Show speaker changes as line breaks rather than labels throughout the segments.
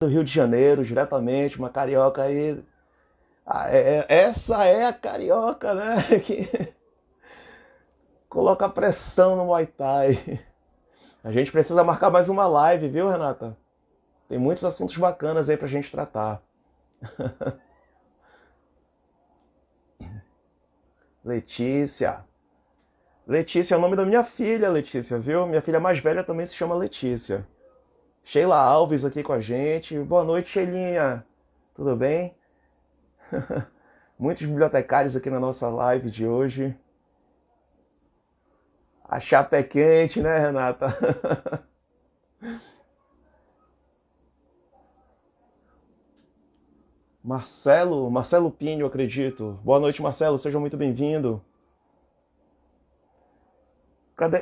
do Rio de Janeiro, diretamente, uma carioca aí. Essa é a carioca, né? Que coloca pressão no Muay Thai. A gente precisa marcar mais uma live, viu, Renata? Tem muitos assuntos bacanas aí pra gente tratar. Letícia. Letícia é o nome da minha filha, Letícia, viu? Minha filha mais velha também se chama Letícia. Sheila Alves aqui com a gente. Boa noite, Sheilinha. Tudo bem? Muitos bibliotecários aqui na nossa live de hoje. A chapa é quente, né, Renata? Marcelo Pinho, acredito. Boa noite, Marcelo, seja muito bem-vindo.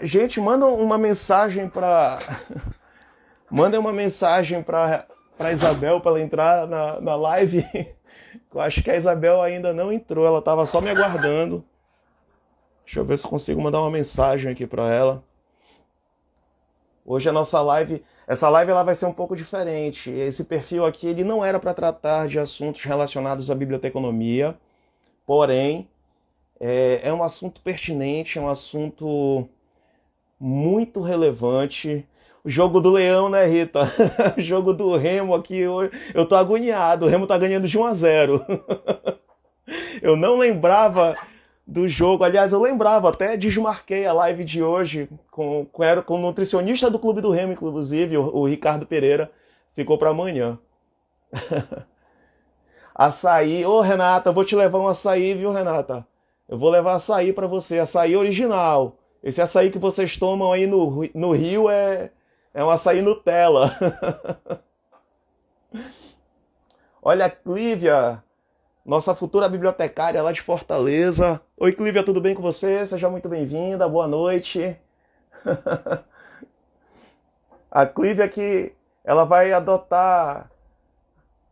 Gente, manda uma mensagem para manda uma mensagem para Isabel para ela entrar na live. Eu acho que a Isabel ainda não entrou, ela estava só me aguardando. Deixa eu ver se eu consigo mandar uma mensagem aqui para ela. Hoje a nossa live, essa live ela vai ser um pouco diferente. Esse perfil aqui ele não era para tratar de assuntos relacionados à biblioteconomia, porém é um assunto pertinente, é um assunto muito relevante. O jogo do Leão, né, Rita? O jogo do Remo aqui, eu tô agoniado. O Remo tá ganhando de 1-0. Eu não lembrava do jogo. Aliás, eu lembrava, até desmarquei a live de hoje com o nutricionista do Clube do Remo, inclusive, o Ricardo Pereira. Ficou para amanhã. Açaí. Ô, Renata, eu vou te levar um açaí, viu, Renata? Eu vou levar açaí para você, açaí original. Esse açaí que vocês tomam aí no Rio é um açaí Nutella. Olha a Clívia, nossa futura bibliotecária lá de Fortaleza. Oi, Clívia, tudo bem com você? Seja muito bem-vinda, boa noite. A Clívia que ela vai adotar.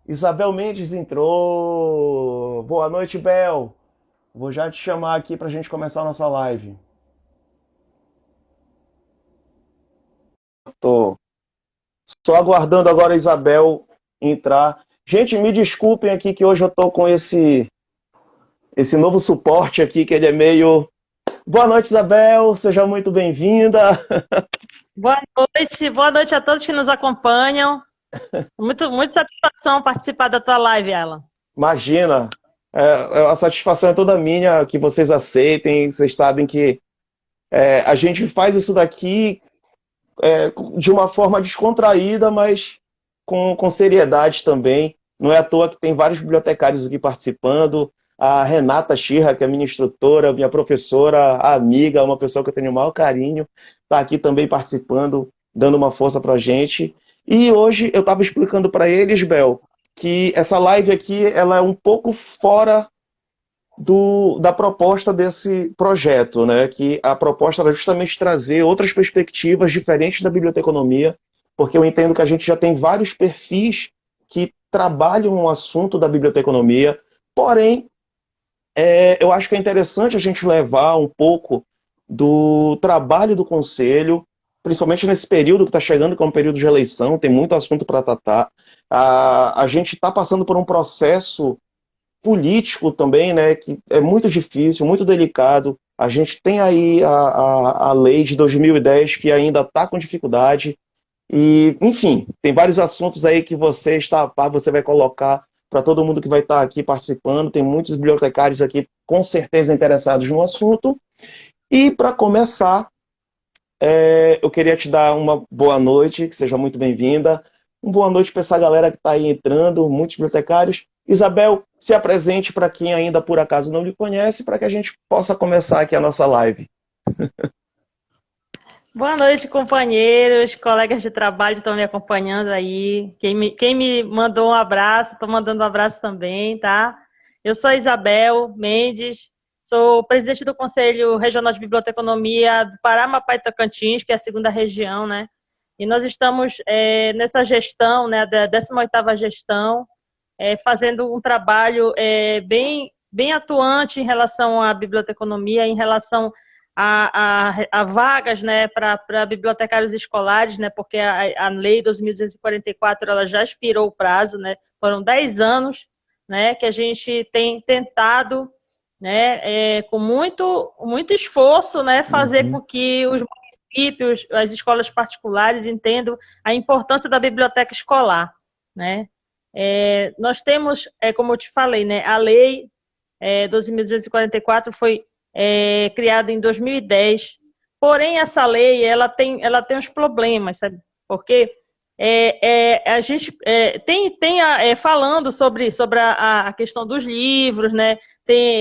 Isabel Mendes entrou. Boa noite, Bel. Vou já te chamar aqui para a gente começar a nossa live. Tô só aguardando agora a Isabel entrar. Gente, me desculpem aqui que hoje eu tô com esse novo suporte aqui, que ele é meio... Boa noite, Isabel, seja muito bem-vinda.
Boa noite a todos que nos acompanham. Muito satisfação participar da tua live, Alan.
Imagina, a satisfação é toda minha que vocês aceitem. Vocês sabem que a gente faz isso daqui de uma forma descontraída, mas com seriedade também. Não é à toa que tem vários bibliotecários aqui participando. A Renata Schirra, que é minha instrutora, minha professora, a amiga, uma pessoa que eu tenho o maior carinho, está aqui também participando, dando uma força para a gente. E hoje eu estava explicando para eles, Bel, que essa live aqui ela é um pouco fora da proposta desse projeto, né? Que a proposta era justamente trazer outras perspectivas diferentes da biblioteconomia, porque eu entendo que a gente já tem vários perfis que trabalham o assunto da biblioteconomia, porém, eu acho que é interessante a gente levar um pouco do trabalho do Conselho, principalmente nesse período que está chegando, que é um período de eleição, tem muito assunto para tratar. A gente está passando por um processo político também, né, que é muito difícil, muito delicado. A gente tem aí a lei de 2010 que ainda está com dificuldade. E, enfim, tem vários assuntos aí que você está a par, você vai colocar para todo mundo que vai estar aqui participando. Tem muitos bibliotecários aqui com certeza interessados no assunto. E, para começar, eu queria te dar uma boa noite, que seja muito bem-vinda. Uma boa noite para essa galera que está aí entrando, muitos bibliotecários. Isabel, se apresente para quem ainda por acaso não lhe conhece, para que a gente possa começar aqui a nossa live.
Boa noite, companheiros, colegas de trabalho que estão me acompanhando aí. Quem me mandou um abraço, estou mandando um abraço também, tá? Eu sou Isabel Mendes, sou presidente do Conselho Regional de Biblioteconomia do Pará, Amapá e Tocantins, que é a segunda região, né? E nós estamos nessa gestão, né, da 18ª gestão, fazendo um trabalho bem atuante em relação à biblioteconomia, em relação a vagas, né, para bibliotecários escolares, né, porque a Lei 2244 ela já expirou o prazo, né, foram 10 anos, né, que a gente tem tentado, né, com muito esforço, né, fazer com que os municípios, as escolas particulares entendam a importância da biblioteca escolar, né. Nós temos, como eu te falei, né, a Lei 12.244 foi criada em 2010, porém essa lei ela tem uns problemas, sabe? Porque a gente falando sobre a questão dos livros, né?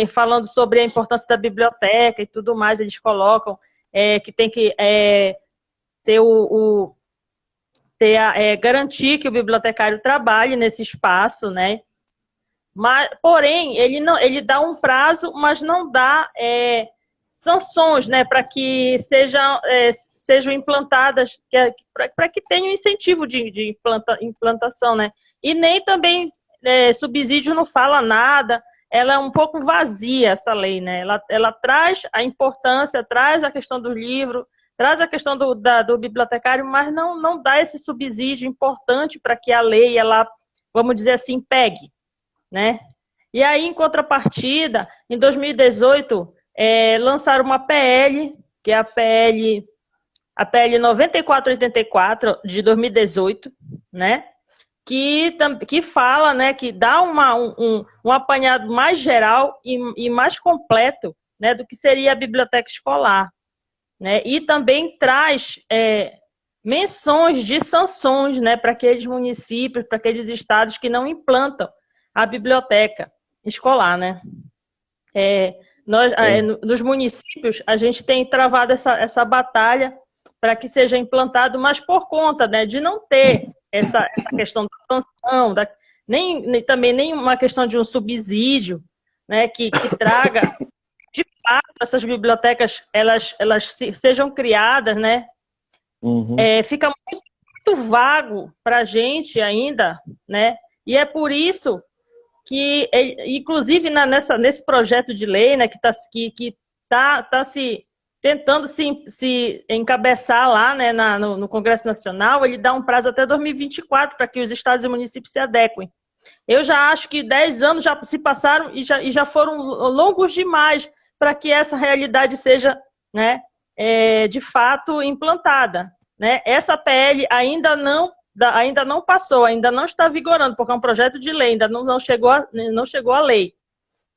Falando sobre a importância da biblioteca e tudo mais, eles colocam que tem que ter garantir que o bibliotecário trabalhe nesse espaço, né? Mas, porém, ele dá um prazo, mas não dá sanções, né, para que sejam implantadas, para que tenha um incentivo de implantação, né? E nem também subsídio não fala nada, ela é um pouco vazia, essa lei, né? Ela traz a importância, traz a questão do livro, traz a questão do bibliotecário, mas não dá esse subsídio importante para que a lei, ela, vamos dizer assim, pegue. Né? E aí, em contrapartida, em 2018, lançaram uma PL, que é a PL 9484 de 2018, né? Que fala, né, que dá um apanhado mais geral e mais completo, né, do que seria a biblioteca escolar, né? E também traz menções de sanções, né, para aqueles municípios, para aqueles estados que não implantam a biblioteca escolar, né? Nos municípios, a gente tem travado essa batalha para que seja implantado, mas por conta, né, de não ter essa questão da sanção, também nem uma questão de um subsídio, né, que traga, de fato, essas bibliotecas, elas sejam criadas, né?
Uhum.
Fica muito vago para a gente ainda, né? E é por isso que, inclusive, nesse projeto de lei, né, que está se tentando se encabeçar lá, né, no Congresso Nacional, ele dá um prazo até 2024 para que os estados e municípios se adequem. Eu já acho que 10 anos já se passaram e já foram longos demais para que essa realidade seja, né, de fato implantada, né? Essa PL ainda não passou, ainda não está vigorando, porque é um projeto de lei, ainda não chegou à lei.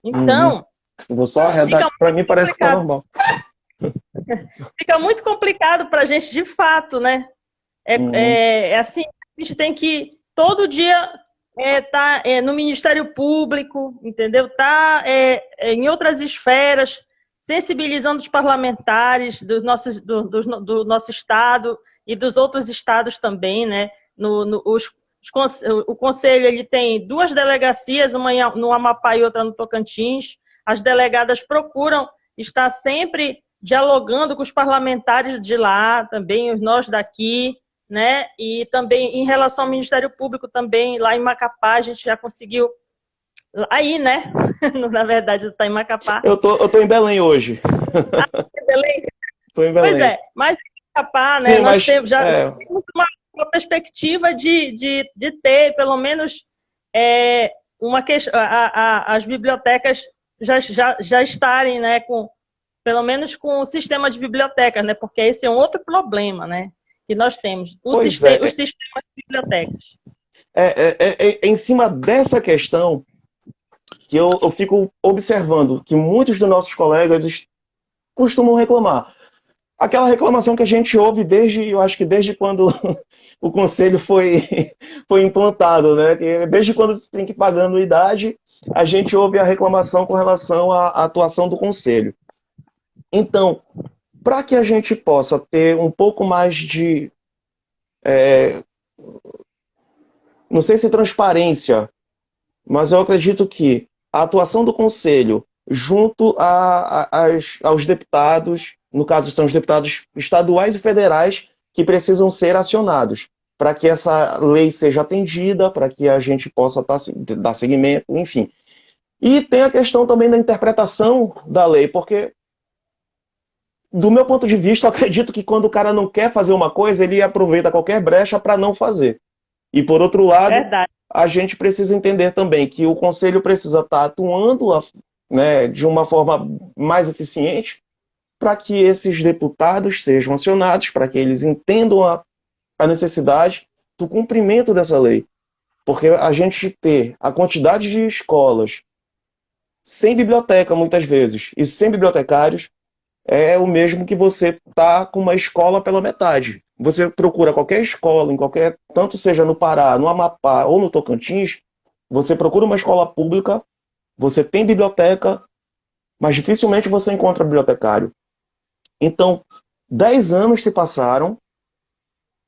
Então,
vou só arredar, para mim parece que está normal.
Fica muito complicado para a gente, de fato, né? Assim, a gente tem que todo dia tá no Ministério Público, entendeu? Tá em outras esferas, sensibilizando os parlamentares do nosso estado e dos outros estados também, né? O Conselho ele tem 2 delegacias, uma no Amapá e outra no Tocantins. As delegadas procuram estar sempre dialogando com os parlamentares de lá, também nós daqui, né? E também em relação ao Ministério Público também, lá em Macapá, a gente já conseguiu aí, né? Na verdade, está em Macapá.
Eu tô em Belém hoje.
Em Belém?
Tô em Belém.
Pois é, mas em Macapá, né?
Sim,
nós temos uma perspectiva de ter, pelo menos, as bibliotecas já estarem, né, pelo menos com o sistema de bibliotecas, né, porque esse é um outro problema, né, que nós temos, os sistemas de bibliotecas.
Em cima dessa questão que eu fico observando que muitos dos nossos colegas costumam reclamar. Aquela reclamação que a gente ouve eu acho que desde quando o conselho foi implantado, né? Desde quando você tem que ir pagando anuidade, a gente ouve a reclamação com relação à atuação do conselho. Então, para que a gente possa ter um pouco mais de, não sei se transparência, mas eu acredito que a atuação do conselho junto aos deputados, no caso são os deputados estaduais e federais, que precisam ser acionados para que essa lei seja atendida, para que a gente possa dar seguimento, enfim. E tem a questão também da interpretação da lei, porque do meu ponto de vista, eu acredito que quando o cara não quer fazer uma coisa, ele aproveita qualquer brecha para não fazer. E por outro lado,
Verdade.
a gente precisa entender também que o conselho precisa estar atuando, né, de uma forma mais eficiente para que esses deputados sejam acionados, para que eles entendam a necessidade do cumprimento dessa lei. Porque a gente ter a quantidade de escolas sem biblioteca, muitas vezes, e sem bibliotecários, é o mesmo que você tá com uma escola pela metade. Você procura qualquer escola, em qualquer, tanto seja no Pará, no Amapá ou no Tocantins, você procura uma escola pública, você tem biblioteca, mas dificilmente você encontra bibliotecário. Então, 10 anos se passaram,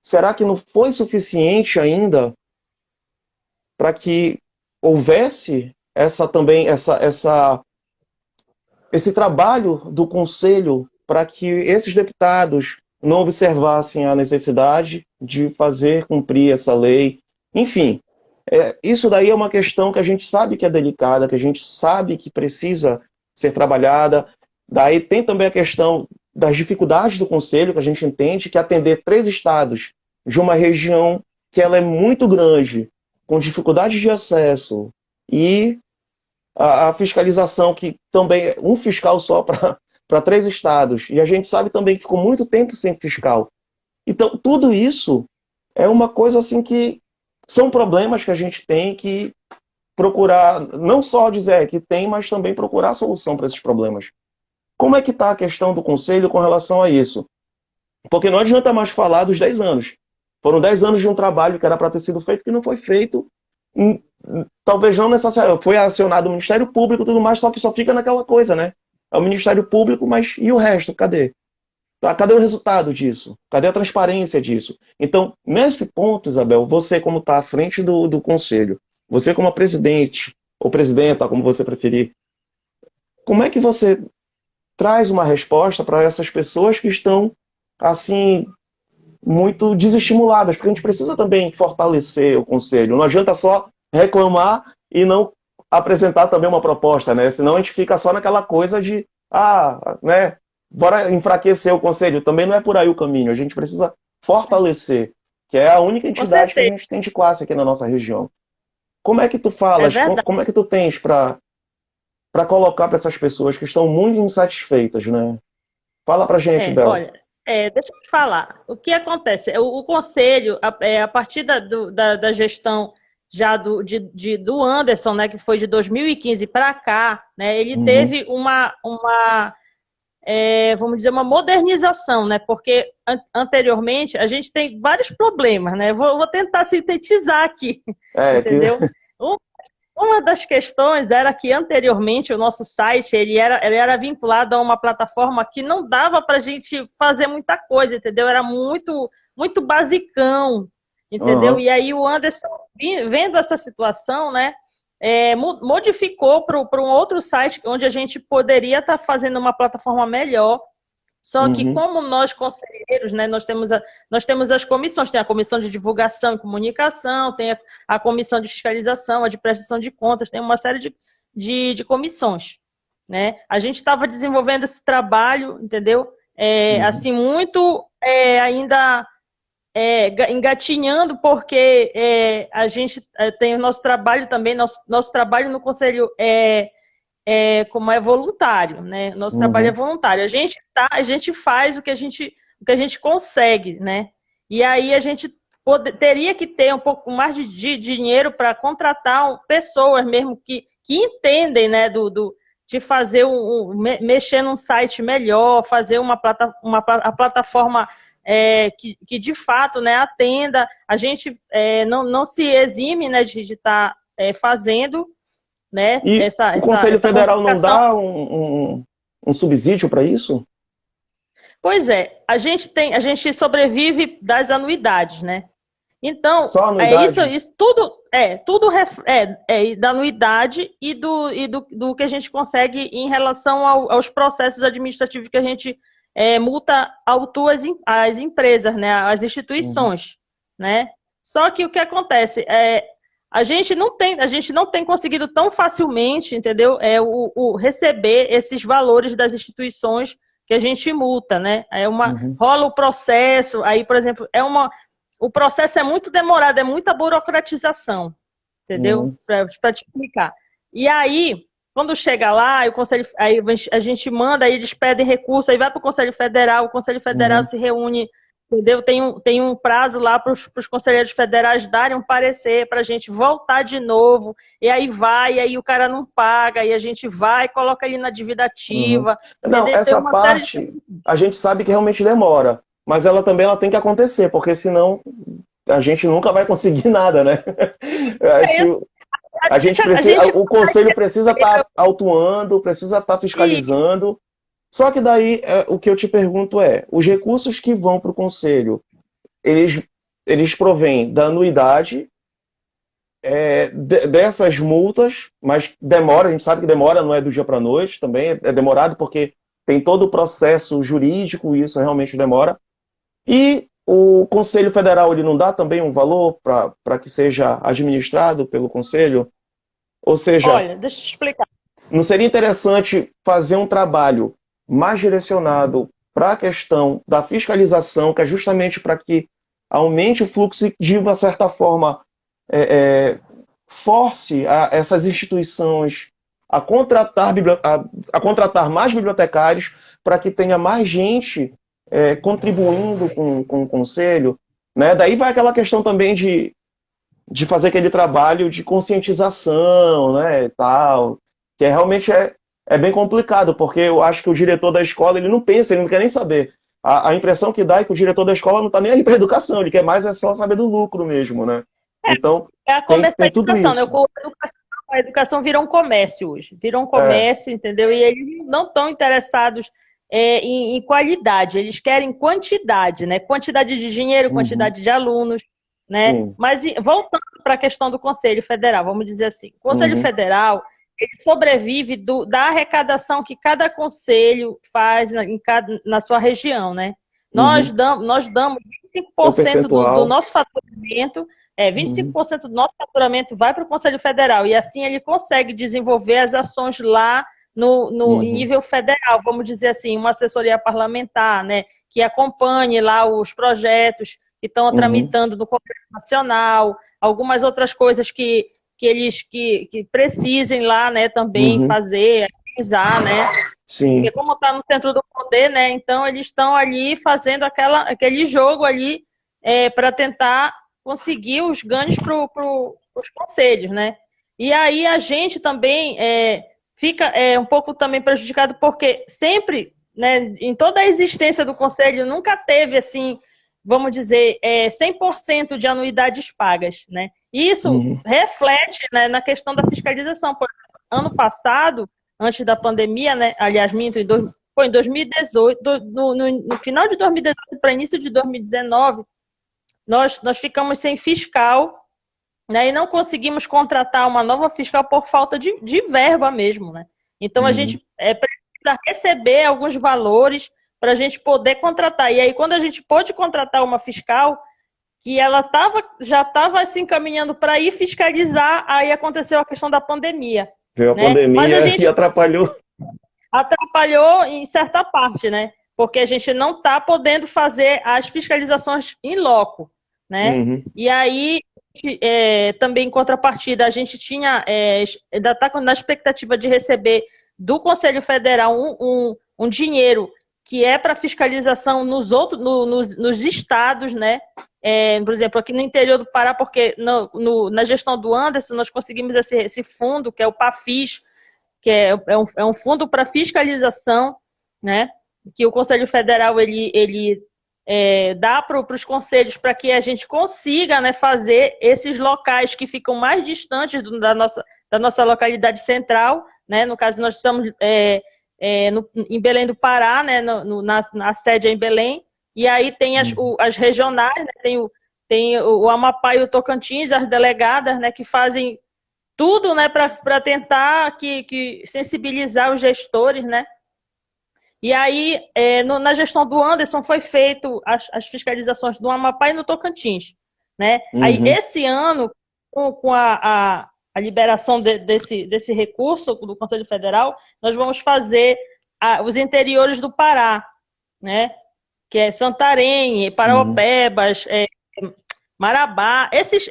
será que não foi suficiente ainda para que houvesse esse trabalho do Conselho para que esses deputados não observassem a necessidade de fazer cumprir essa lei? Enfim, isso daí é uma questão que a gente sabe que é delicada, que a gente sabe que precisa ser trabalhada. Daí tem também a questão das dificuldades do Conselho, que a gente entende que atender 3 estados de uma região que ela é muito grande, com dificuldade de acesso, e a fiscalização, que também é um fiscal só para 3 estados. E a gente sabe também que ficou muito tempo sem fiscal. Então, tudo isso é uma coisa assim que são problemas que a gente tem que procurar, não só dizer que tem, mas também procurar solução para esses problemas. Como é que está a questão do Conselho com relação a isso? Porque não adianta mais falar dos 10 anos. Foram 10 anos de um trabalho que era para ter sido feito, que não foi feito. Talvez não necessariamente. Foi acionado o Ministério Público e tudo mais, só que só fica naquela coisa, né? É o Ministério Público, mas e o resto? Cadê? Cadê o resultado disso? Cadê a transparência disso? Então, nesse ponto, Isabel, você como está à frente do Conselho, você como a presidente, ou presidenta, como você preferir, como é que você traz uma resposta para essas pessoas que estão, assim, muito desestimuladas? Porque a gente precisa também fortalecer o Conselho. Não adianta só reclamar e não apresentar também uma proposta, né? Senão a gente fica só naquela coisa de, né? Bora enfraquecer o Conselho. Também não é por aí o caminho. A gente precisa fortalecer, que é a única entidade que a gente tem de classe aqui na nossa região. Como é que tu falas? Como é que tu tens para colocar para essas pessoas que estão muito insatisfeitas, né? Fala pra gente, Bel.
Olha, deixa eu te falar. O que acontece? O Conselho, a partir da gestão já do Anderson, né, que foi de 2015 para cá, né, ele teve vamos dizer, uma modernização, né? Porque anteriormente a gente tem vários problemas, né? Vou tentar sintetizar aqui, entendeu? Uma das questões era que anteriormente o nosso site ele era vinculado a uma plataforma que não dava para a gente fazer muita coisa, entendeu? Era muito, muito basicão, entendeu? E aí o Anderson, vendo essa situação, né? Modificou para um outro site onde a gente poderia estar fazendo uma plataforma melhor. Só que como nós conselheiros, né, nós temos as comissões, tem a comissão de divulgação e comunicação, tem a comissão de fiscalização, a de prestação de contas, tem uma série de comissões, né? A gente estava desenvolvendo esse trabalho, entendeu? Assim, muito ainda engatinhando, porque a gente tem o nosso trabalho também, nosso trabalho no Conselho como é voluntário, né? Nosso trabalho é voluntário. A gente faz o que a gente consegue, né? E aí a gente teria que ter um pouco mais de dinheiro para contratar pessoas mesmo que entendem, né? De fazer mexer num site melhor, fazer a plataforma que de fato, né, atenda. A gente não se exime, né, de estar fazendo, né?
E o Conselho Federal não dá um subsídio para isso?
Pois é, a gente sobrevive das anuidades, né? Então,
só anuidade?
Isso tudo da anuidade e do que a gente consegue em relação aos processos administrativos que a gente autua as empresas, né? As instituições, né? Só que o que acontece a gente não tem conseguido tão facilmente, entendeu? Receber esses valores das instituições que a gente multa, né?
Uhum.
Rola o processo, aí, por exemplo, o processo é muito demorado, é muita burocratização, entendeu?
Uhum.
Para te explicar. E aí, quando chega lá, aí a gente manda, aí eles pedem recurso, aí vai para o Conselho Federal
Uhum.
se reúne, entendeu? Tem um prazo lá para os conselheiros federais darem um parecer para a gente voltar de novo, e aí o cara não paga, e a gente vai, coloca ele na dívida
Uhum.
ativa,
Não,
entendeu? Tem
essa
uma série de...
parte a gente sabe que realmente demora, mas ela tem que acontecer, porque senão a gente nunca vai conseguir nada, né? Eu acho, a gente
A
precisa,
gente
o conselho precisa estar autuando, precisa estar
e,
fiscalizando. Só que daí o que eu te pergunto é, os recursos que vão para o conselho, eles, eles provêm da anuidade dessas multas, mas demora, a gente sabe que demora, não é do dia para a noite também, é demorado porque tem todo o processo jurídico e isso realmente demora. E o Conselho Federal ele não dá também um valor para que seja administrado pelo Conselho? Ou seja,
olha, deixa eu te explicar.
não seria interessante fazer um trabalho mais direcionado para a questão da fiscalização, que é justamente para que aumente o fluxo e, de uma certa forma, é, é, force essas instituições a contratar mais bibliotecários para que tenha mais gente contribuindo com o conselho, né? Daí vai aquela questão também de fazer aquele trabalho de conscientização, né, e tal, que realmente é bem complicado, porque eu acho que o diretor da escola ele não pensa, ele não quer nem saber. A impressão que dá é que o diretor da escola não está nem aí para educação, ele quer mais é só saber do lucro mesmo, né? Então,
É a
tem tudo
comercialização, né?
isso.
A educação virou um comércio hoje, virou um
É.
comércio, entendeu? E eles não estão interessados em qualidade, eles querem quantidade, né? Quantidade de dinheiro,
Uhum.
quantidade de alunos, né?
Sim.
Mas voltando para a questão do Conselho Federal, vamos dizer assim, o Conselho
Uhum.
Federal ele sobrevive da arrecadação que cada conselho faz na sua região, né?
Uhum.
Nós damos
Tem um
25% do
percentual.
nosso faturamento,
Uhum.
25% do nosso faturamento vai para o Conselho Federal, e assim ele consegue desenvolver as ações lá em
Uhum.
nível federal, vamos dizer assim, uma assessoria parlamentar, né, que acompanhe lá os projetos que estão
Uhum.
tramitando no Congresso Nacional, algumas outras coisas que eles que precisem lá, né, também
Uhum.
fazer, realizar, né, porque
Sim.
como está no centro do poder, né, então eles estão ali fazendo aquele jogo ali para tentar conseguir os ganhos para os conselhos, né? E aí a gente também fica um pouco também prejudicado porque sempre, né, em toda a existência do conselho nunca teve assim, vamos dizer, 100% de anuidades pagas, né? E isso
Uhum.
reflete, né, na questão da fiscalização. Por exemplo, ano passado, antes da pandemia, né? Aliás, minto, foi em 2018, no final de 2018 para início de 2019, nós ficamos sem fiscal, né? E não conseguimos contratar uma nova fiscal por falta de verba mesmo, né? Então a
Uhum.
gente precisa receber alguns valores para a gente poder contratar. E aí, quando a gente pôde contratar uma fiscal, que ela já estava se encaminhando para ir fiscalizar, aí aconteceu a questão da pandemia,
Veio a
né? Mas a
pandemia e
gente
atrapalhou.
atrapalhou em certa parte, né? Porque a gente não está podendo fazer as fiscalizações em loco, né?
Uhum.
E aí, também em contrapartida, a gente ainda está na expectativa de receber do Conselho Federal um dinheiro que é para fiscalização nos estados, né? Por exemplo, aqui no interior do Pará, porque na gestão do Anderson nós conseguimos esse fundo, que é o PAFIS, que é um fundo para fiscalização, né? Que o Conselho Federal ele dá para os conselhos para que a gente consiga, né, fazer esses locais que ficam mais distantes da nossa localidade central, né? No caso, nós estamos em Belém do Pará, né? Na sede é em Belém, e aí tem
Uhum.
as regionais, né? Tem o Amapá e o Tocantins, as delegadas, né, que fazem tudo, né, para tentar que sensibilizar os gestores, né? E aí, na gestão do Anderson, foi feito as fiscalizações do Amapá e no Tocantins, né? Aí,
Uhum.
esse ano, com a liberação desse recurso do Conselho Federal, nós vamos fazer os interiores do Pará, né? Que é Santarém, Paraopebas, Marabá, esses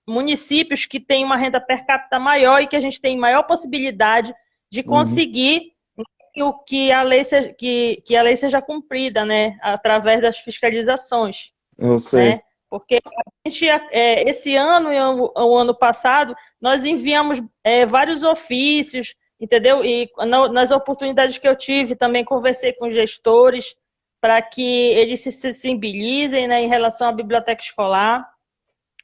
municípios que têm uma renda per capita maior e que a gente tem maior possibilidade de conseguir que a lei seja cumprida, né? Através das fiscalizações.
Eu sei.
Né? Porque a gente, esse ano e o ano passado, nós enviamos vários ofícios, entendeu? E nas oportunidades que eu tive, também conversei com gestores para que eles se sensibilizem, né, em relação à biblioteca escolar.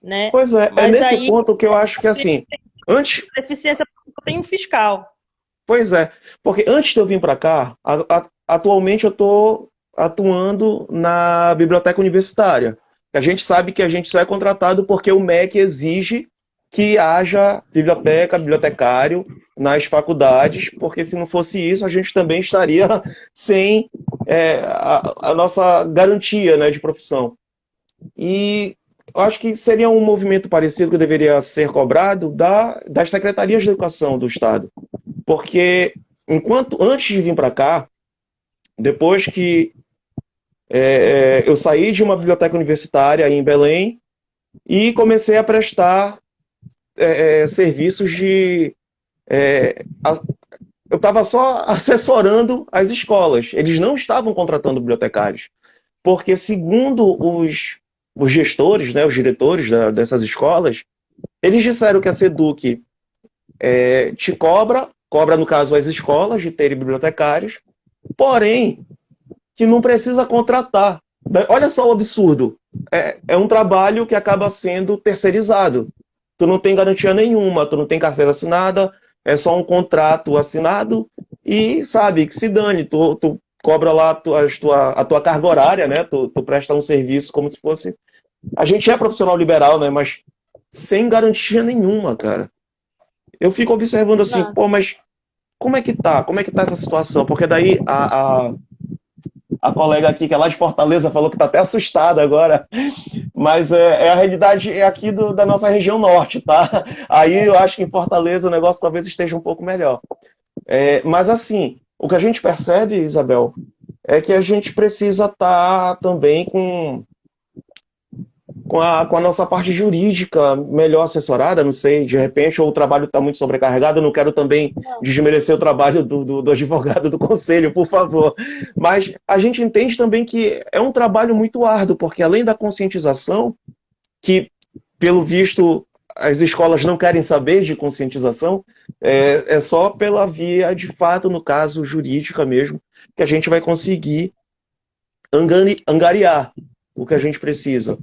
Né?
Pois é,
Mas
nesse
aí,
ponto que eu acho que, assim, antes...
Deficiência tem um fiscal.
Pois é, porque antes de eu vir para cá, atualmente eu estou atuando na biblioteca universitária. A gente sabe que a gente só é contratado porque o MEC exige que haja bibliotecário nas faculdades, porque se não fosse isso, a gente também estaria sem a nossa garantia, né, de profissão. E eu acho que seria um movimento parecido que deveria ser cobrado das secretarias de educação do Estado. Porque antes de vir para cá, depois que eu saí de uma biblioteca universitária em Belém e comecei a prestar serviços de... eu estava só assessorando as escolas. Eles não estavam contratando bibliotecários. Porque, segundo os gestores, né, os diretores dessas escolas, eles disseram que a SEDUC te cobra, no caso, as escolas de terem bibliotecários, porém, que não precisa contratar. Olha só o absurdo. É um trabalho que acaba sendo terceirizado. Tu não tem garantia nenhuma, tu não tem carteira assinada, é só um contrato assinado e, sabe, que se dane. Tu cobra lá a tua carga horária, né? Tu presta um serviço como se fosse... A gente é profissional liberal, né? Mas sem garantia nenhuma, cara. Eu fico observando assim, pô, mas como é que tá? Como é que tá essa situação? Porque daí a colega aqui, que é lá de Fortaleza, falou que tá até assustada agora. Mas a realidade aqui da nossa região norte, tá? Aí eu acho que em Fortaleza o negócio talvez esteja um pouco melhor. Mas assim, o que a gente percebe, Isabel, é que a gente precisa estar também com a nossa parte jurídica melhor assessorada, não sei, de repente, ou o trabalho está muito sobrecarregado, eu não quero também desmerecer o trabalho do advogado do conselho, por favor. Mas a gente entende também que é um trabalho muito árduo, porque além da conscientização, que, pelo visto, as escolas não querem saber de conscientização, é só pela via, de fato, no caso jurídica mesmo, que a gente vai conseguir angariar o que a gente precisa.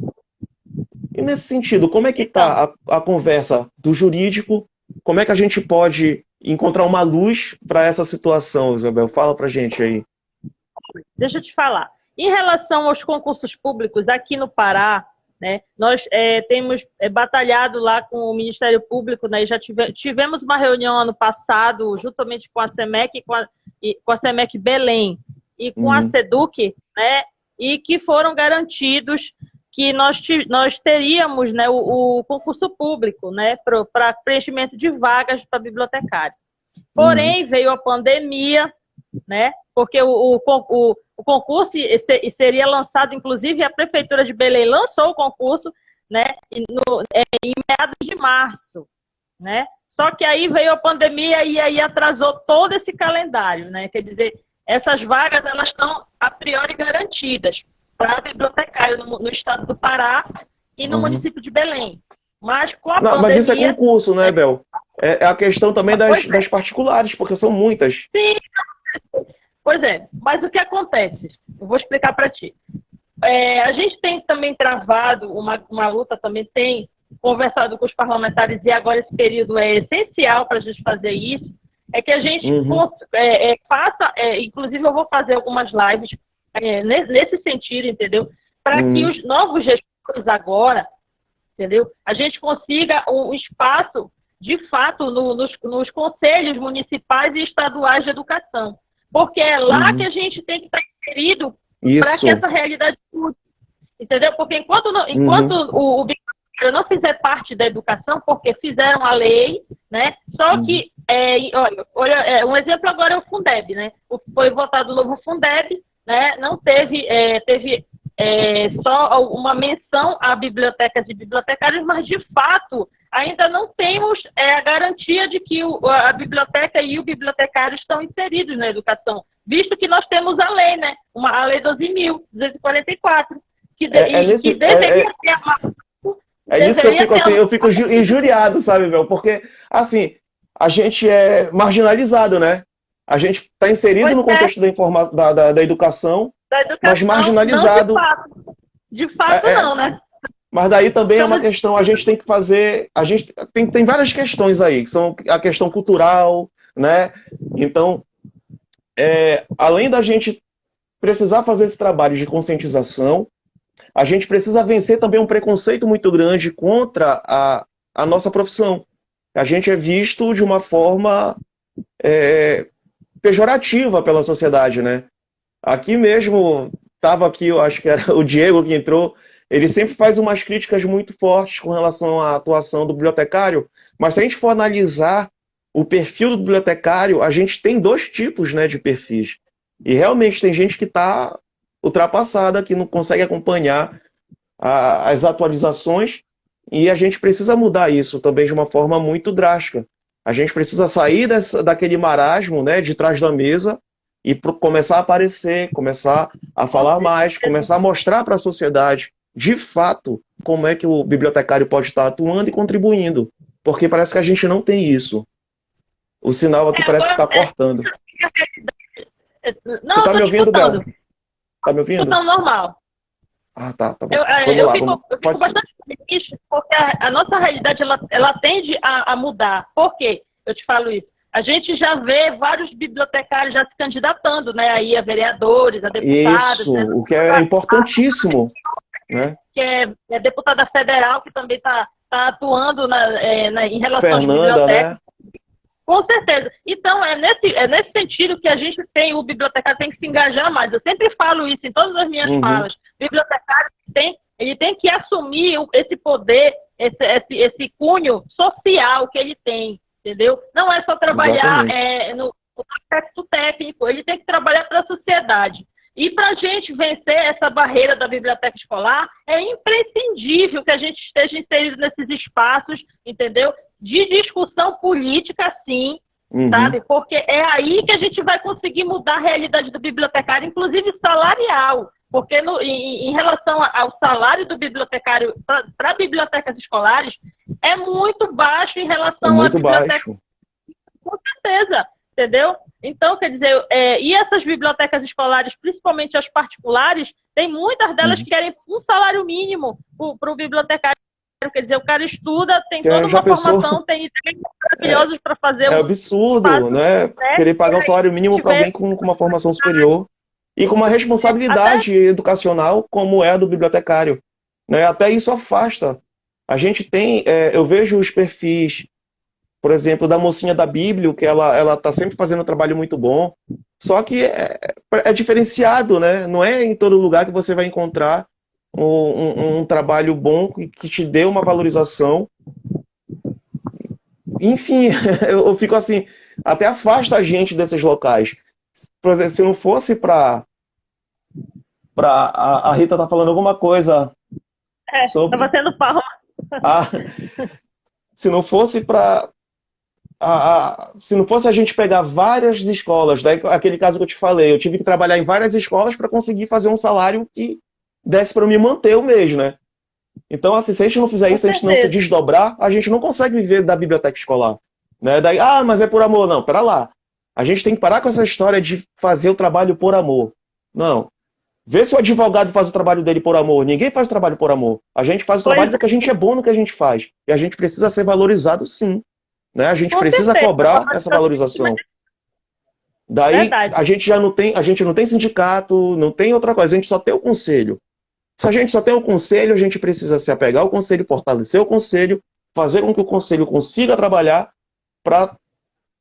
E nesse sentido, como é que está a conversa do jurídico? Como é que a gente pode encontrar uma luz para essa situação, Isabel? Fala para a gente aí.
Deixa eu te falar. Em relação aos concursos públicos aqui no Pará, né, nós temos batalhado lá com o Ministério Público, né, e já tivemos uma reunião ano passado, juntamente com a SEMEC, com a SEMEC Belém e com a SEDUC, né, e que foram garantidos que nós teríamos, né, o concurso público, né, para preenchimento de vagas para bibliotecário. Porém, veio a pandemia, né, porque o concurso seria lançado, inclusive a Prefeitura de Belém lançou o concurso, né, em meados de março. Né? Só que aí veio a pandemia e aí atrasou todo esse calendário. Né? Quer dizer, essas vagas elas estão a priori garantidas para bibliotecário no estado do Pará e no município de Belém. Mas com a pandemia...
Mas isso é concurso, né, Bel? É a questão também das particulares, porque são muitas.
Sim, pois é. Mas o que acontece? Eu vou explicar para ti. A gente tem também travado uma luta, também tem conversado com os parlamentares, e agora esse período é essencial para a gente fazer isso, é que a gente faça, inclusive eu vou fazer algumas lives nesse sentido, entendeu? Para que os novos gestores agora, entendeu? A gente consiga um espaço, de fato, nos conselhos municipais e estaduais de educação. Porque é lá que a gente tem que estar inserido para que essa realidade mude. Entendeu? Porque enquanto o bibliotecário não fizer parte da educação, porque fizeram a lei, né? Só que olha, um exemplo agora é o Fundeb, né? Foi votado o novo Fundeb, né? Não teve só uma menção a bibliotecas e bibliotecários, mas de fato ainda não temos a garantia de que a biblioteca e o bibliotecário estão inseridos na educação, visto que nós temos a lei, né? A lei 12.244, que deveria ter
É isso que eu fico assim, eu fico injuriado, sabe, meu? Porque, assim, a gente é marginalizado, né? A gente está inserido no contexto da educação, mas marginalizado.
Não, de fato não, né?
Mas daí também é uma questão, a gente tem que fazer. A gente tem várias questões aí, que são a questão cultural, né? Então, além da gente precisar fazer esse trabalho de conscientização, a gente precisa vencer também um preconceito muito grande contra a nossa profissão. A gente é visto de uma forma pejorativa pela sociedade, né? Aqui mesmo, estava aqui, eu acho que era o Diego que entrou, ele sempre faz umas críticas muito fortes com relação à atuação do bibliotecário, mas se a gente for analisar o perfil do bibliotecário, a gente tem dois tipos, né, de perfis. E realmente tem gente que está ultrapassada, que não consegue acompanhar as atualizações, e a gente precisa mudar isso também de uma forma muito drástica. A gente precisa sair daquele marasmo, né, de trás da mesa e começar a aparecer, começar a falar mais, começar a mostrar para a sociedade, de fato, como é que o bibliotecário pode estar atuando e contribuindo. Porque parece que a gente não tem isso. O sinal aqui parece que está cortando.
Não,
você está me ouvindo, Bel? Está me ouvindo?
Estou normal.
Ah, tá bom. Eu fico
bastante feliz porque a nossa realidade ela tende a mudar. Por quê? Eu te falo isso. A gente já vê vários bibliotecários já se candidatando, né? Aí a vereadores, a deputados.
Isso,
né?
O que é importantíssimo. Né?
Que é deputada federal, que também está atuando em relação à biblioteca. Né? Com certeza. Então, é nesse sentido que a gente tem, o bibliotecário tem que se engajar mais. Eu sempre falo isso em todas as minhas falas. O bibliotecário ele tem que assumir esse poder, esse cunho social que ele tem, entendeu? Não é só trabalhar no aspecto técnico, ele tem que trabalhar para a sociedade. E para a gente vencer essa barreira da biblioteca escolar, é imprescindível que a gente esteja inserido nesses espaços, entendeu? De discussão política, sim, sabe? Porque é aí que a gente vai conseguir mudar a realidade do bibliotecário, inclusive salarial. Porque em relação ao salário do bibliotecário para bibliotecas escolares, é muito baixo em relação à biblioteca. Baixo. Com certeza, entendeu? Então, quer dizer, e essas bibliotecas escolares, principalmente as particulares, tem muitas delas que querem um salário mínimo para o bibliotecário. Quer dizer, o cara estuda, tem toda uma formação, tem ideias maravilhosas para fazer. É
absurdo, espaço, né? Querer pagar um salário mínimo para alguém com uma formação superior e com uma responsabilidade educacional como é a do bibliotecário. Né? Até isso afasta. A gente tem, eu vejo os perfis, por exemplo, da mocinha da Bíblia, que ela está sempre fazendo um trabalho muito bom, só que é diferenciado, né? Não é em todo lugar que você vai encontrar um trabalho bom que te dê uma valorização. Enfim, eu fico assim, até afasta a gente desses locais. Por exemplo, se não fosse para a Rita tá falando alguma coisa sobre...
Tá batendo palma.
Se não fosse se não fosse a gente pegar várias escolas, daí aquele caso que eu te falei, eu tive que trabalhar em várias escolas para conseguir fazer um salário que desse para me manter o mês, né? Então, assim, se a gente não fizer isso, se a gente não se desdobrar, a gente não consegue viver da biblioteca escolar. Né? Daí, mas é por amor. Não, pera lá. A gente tem que parar com essa história de fazer o trabalho por amor. Não. Vê se o advogado faz o trabalho dele por amor. Ninguém faz o trabalho por amor. A gente faz o trabalho porque a gente é bom no que a gente faz. E a gente precisa ser valorizado, sim. Né? A gente precisa cobrar essa valorização. Daí, a gente não tem sindicato, não tem outra coisa. A gente só tem o conselho. Se a gente só tem o conselho, a gente precisa se apegar ao conselho, fortalecer o conselho, fazer com que o conselho consiga trabalhar para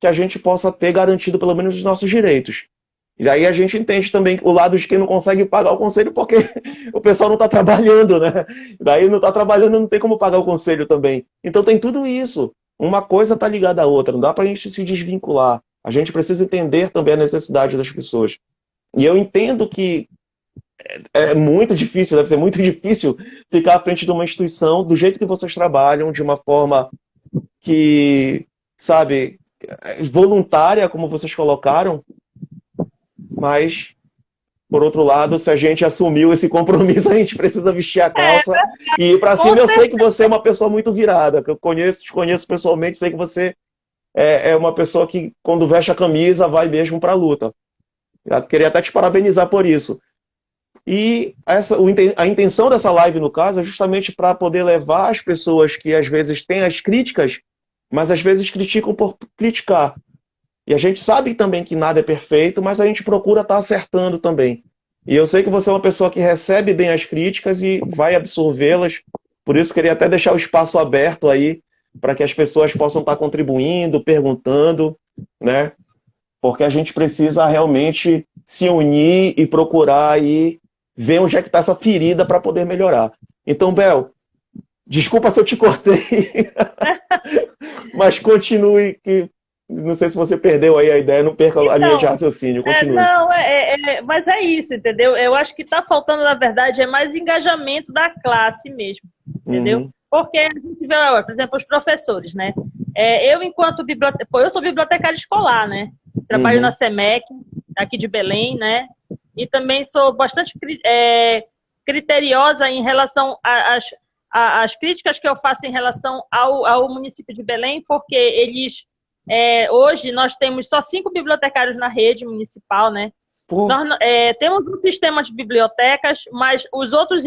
que a gente possa ter garantido pelo menos os nossos direitos. E aí a gente entende também o lado de quem não consegue pagar o conselho porque o pessoal não está trabalhando, né? Daí não está trabalhando, não tem como pagar o conselho também. Então tem tudo isso. uma coisa está ligada à outra, não dá para a gente se desvincular. A gente precisa entender também a necessidade das pessoas. E eu entendo que é muito difícil, deve ser muito difícil ficar à frente de uma instituição do jeito que vocês trabalham, de uma forma que, sabe, voluntária, como vocês colocaram, mas, por outro lado, se a gente assumiu esse compromisso, a gente precisa vestir a calça e ir para cima. Eu sei que você é uma pessoa muito virada, que eu conheço, te conheço pessoalmente, sei que você é uma pessoa que, quando veste a camisa, vai mesmo para a luta. Eu queria até te parabenizar por isso. E a intenção dessa live, no caso, é justamente para poder levar as pessoas que às vezes têm as críticas, mas às vezes criticam por criticar. E a gente sabe também que nada é perfeito, mas a gente procura estar acertando também. E eu sei que você é uma pessoa que recebe bem as críticas e vai absorvê-las. Por isso, queria até deixar o espaço aberto aí, para que as pessoas possam estar contribuindo, perguntando, né? Porque a gente precisa realmente se unir e procurar aí ver onde é que está essa ferida para poder melhorar. Então, Bel, desculpa se eu te cortei, mas continue, que não sei se você perdeu aí a ideia, não perca a linha de raciocínio, continue.
Mas é isso, entendeu? Eu acho que está faltando, na verdade, é mais engajamento da classe mesmo, entendeu? Porque a gente vê, por exemplo, os professores, né? Eu, enquanto eu sou bibliotecária escolar, né? Trabalho na SEMEC, aqui de Belém, né? E também sou bastante criteriosa em relação às críticas que eu faço em relação ao município de Belém, porque eles, hoje, nós temos só 5 bibliotecários na rede municipal, né? Nós, temos um sistema de bibliotecas, mas os outros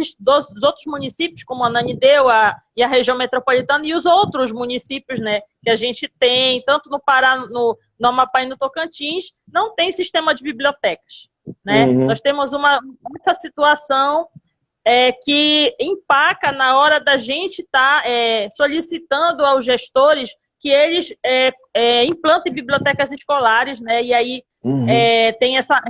municípios, como Ananindeua e a região metropolitana, e os outros municípios, né, que a gente tem, tanto no Pará, no Amapá e no Tocantins, não tem sistema de bibliotecas, né? Nós temos essa situação que empaca na hora da gente estar solicitando aos gestores que eles implantem bibliotecas escolares, né? E aí tem essa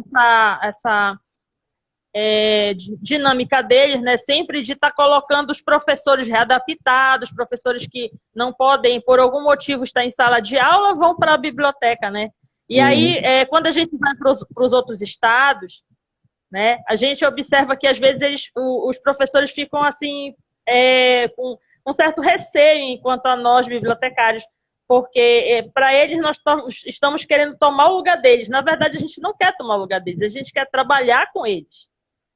dinâmica deles, né? Sempre de estar colocando os professores readaptados, professores que não podem, por algum motivo, estar em sala de aula, vão para a biblioteca, né? E aí, quando a gente vai para os outros estados, né? A gente observa que, às vezes, os professores ficam assim, com um certo receio enquanto a nós, bibliotecários, porque para eles nós estamos querendo tomar o lugar deles. Na verdade, a gente não quer tomar o lugar deles, a gente quer trabalhar com eles,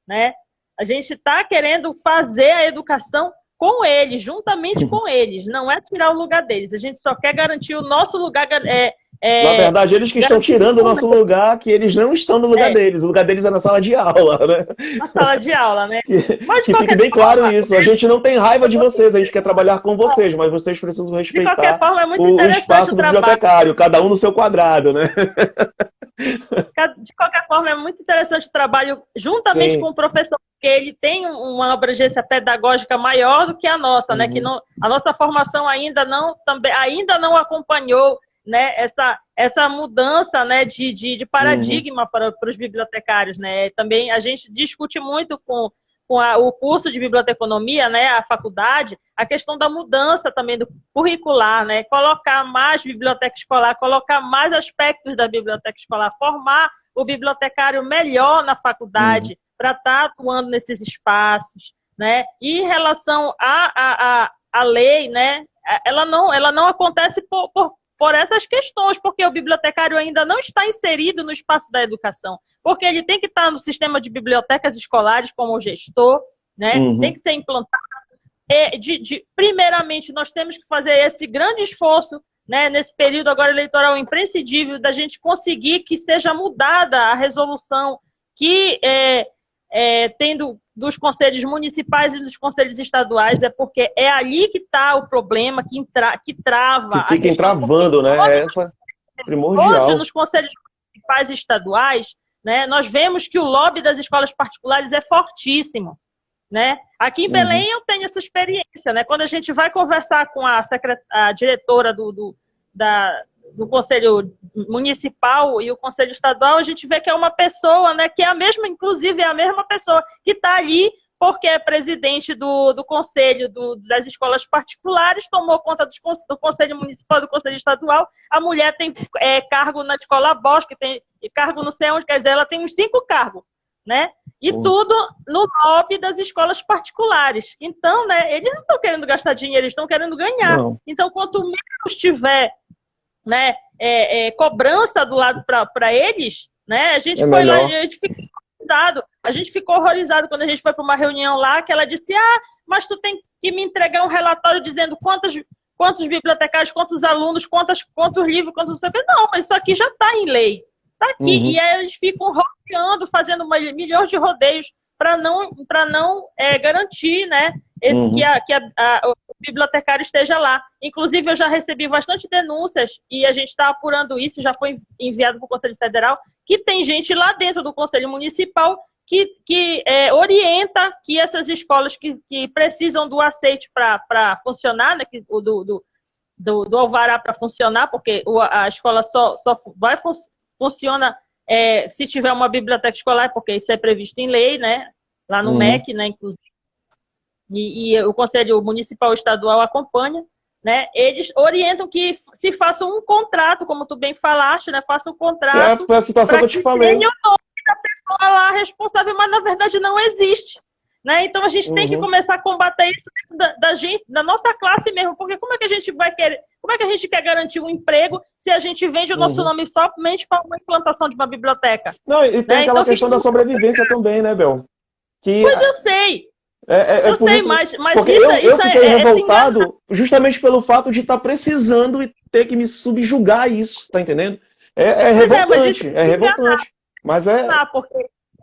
né? A gente está querendo fazer a educação com eles, juntamente com eles, não é tirar o lugar deles, a gente só quer garantir o nosso lugar.
Na verdade, eles que estão tirando o nosso lugar, que eles não estão no lugar deles. O lugar deles é na sala de aula, né?
Na sala de aula, né?
Mas que fique bem claro isso. A gente não tem raiva de vocês, a gente quer trabalhar com vocês, mas vocês precisam respeitar
de qualquer forma, é muito
o espaço do bibliotecário, cada um no seu quadrado, né?
De qualquer forma, é muito interessante o trabalho juntamente com o professor, porque ele tem uma abrangência pedagógica maior do que a nossa, né? Que a nossa formação ainda não acompanhou, né, essa mudança, né, de paradigma para os bibliotecários, né? Também a gente discute muito com o curso de biblioteconomia, né, a faculdade, a questão da mudança também do curricular, né? Colocar mais biblioteca escolar, colocar mais aspectos da biblioteca escolar, formar o bibliotecário melhor na faculdade para estar atuando nesses espaços, né? E em relação à lei, né, ela não acontece por essas questões, porque o bibliotecário ainda não está inserido no espaço da educação, porque ele tem que estar no sistema de bibliotecas escolares como gestor, né? Tem que ser implantado. Primeiramente, nós temos que fazer esse grande esforço, né, nesse período agora eleitoral imprescindível, da gente conseguir que seja mudada a resolução que tendo dos conselhos municipais e dos conselhos estaduais, porque é ali que está o problema, que trava.
Que fica entravando, né? Essa primordial.
Hoje, nos conselhos municipais e estaduais, né, nós vemos que o lobby das escolas particulares é fortíssimo, né? Aqui em Belém eu tenho essa experiência, né? Quando a gente vai conversar com a diretora do Conselho Municipal e o Conselho Estadual, a gente vê que é uma pessoa, né, que é inclusive é a mesma pessoa que está ali porque é presidente do conselho das escolas particulares, tomou conta do conselho municipal, do conselho estadual. A mulher tem cargo na escola Bosque, tem cargo não sei onde, quer dizer, ela tem uns 5 cargos, né? E tudo no lobby das escolas particulares. Então, né, eles não estão querendo gastar dinheiro, eles estão querendo ganhar. Não. Então, quanto menos tiver, né, cobrança do lado para eles, né, a gente foi lá, a gente ficou horrorizado quando a gente foi para uma reunião lá, que ela disse, mas tu tem que me entregar um relatório dizendo quantos bibliotecários, quantos alunos, quantos livros, quantos... Não, mas isso aqui já está em lei. Está aqui. Uhum. E aí eles ficam rodeando, fazendo milhões de rodeios para não garantir, né, que o bibliotecário esteja lá. Inclusive, eu já recebi bastante denúncias e a gente está apurando isso, já foi enviado para o Conselho Federal, que tem gente lá dentro do Conselho Municipal que orienta que essas escolas que precisam do aceite para funcionar, né, do alvará para funcionar, porque a escola só funciona se tiver uma biblioteca escolar, porque isso é previsto em lei, né, lá no MEC, né, inclusive. E o Conselho Municipal Estadual acompanha, né? Eles orientam que se faça um contrato, como tu bem falaste, né? Faça um contrato.
É a situação que eu te falei.
Tenha o nome da pessoa lá responsável, mas na verdade não existe, né? Então a gente tem que começar a combater isso da gente, da nossa classe mesmo, porque como é que a gente vai querer, como é que a gente quer garantir um emprego se a gente vende o nosso nome somente para uma implantação de uma biblioteca?
Não, e tem aquela questão da sobrevivência também, né, Bel?
Pois eu sei. Eu sei,
isso,
mas
porque eu fiquei revoltado justamente pelo fato de estar precisando e ter que me subjugar a isso, tá entendendo? É revoltante, revoltante. Mas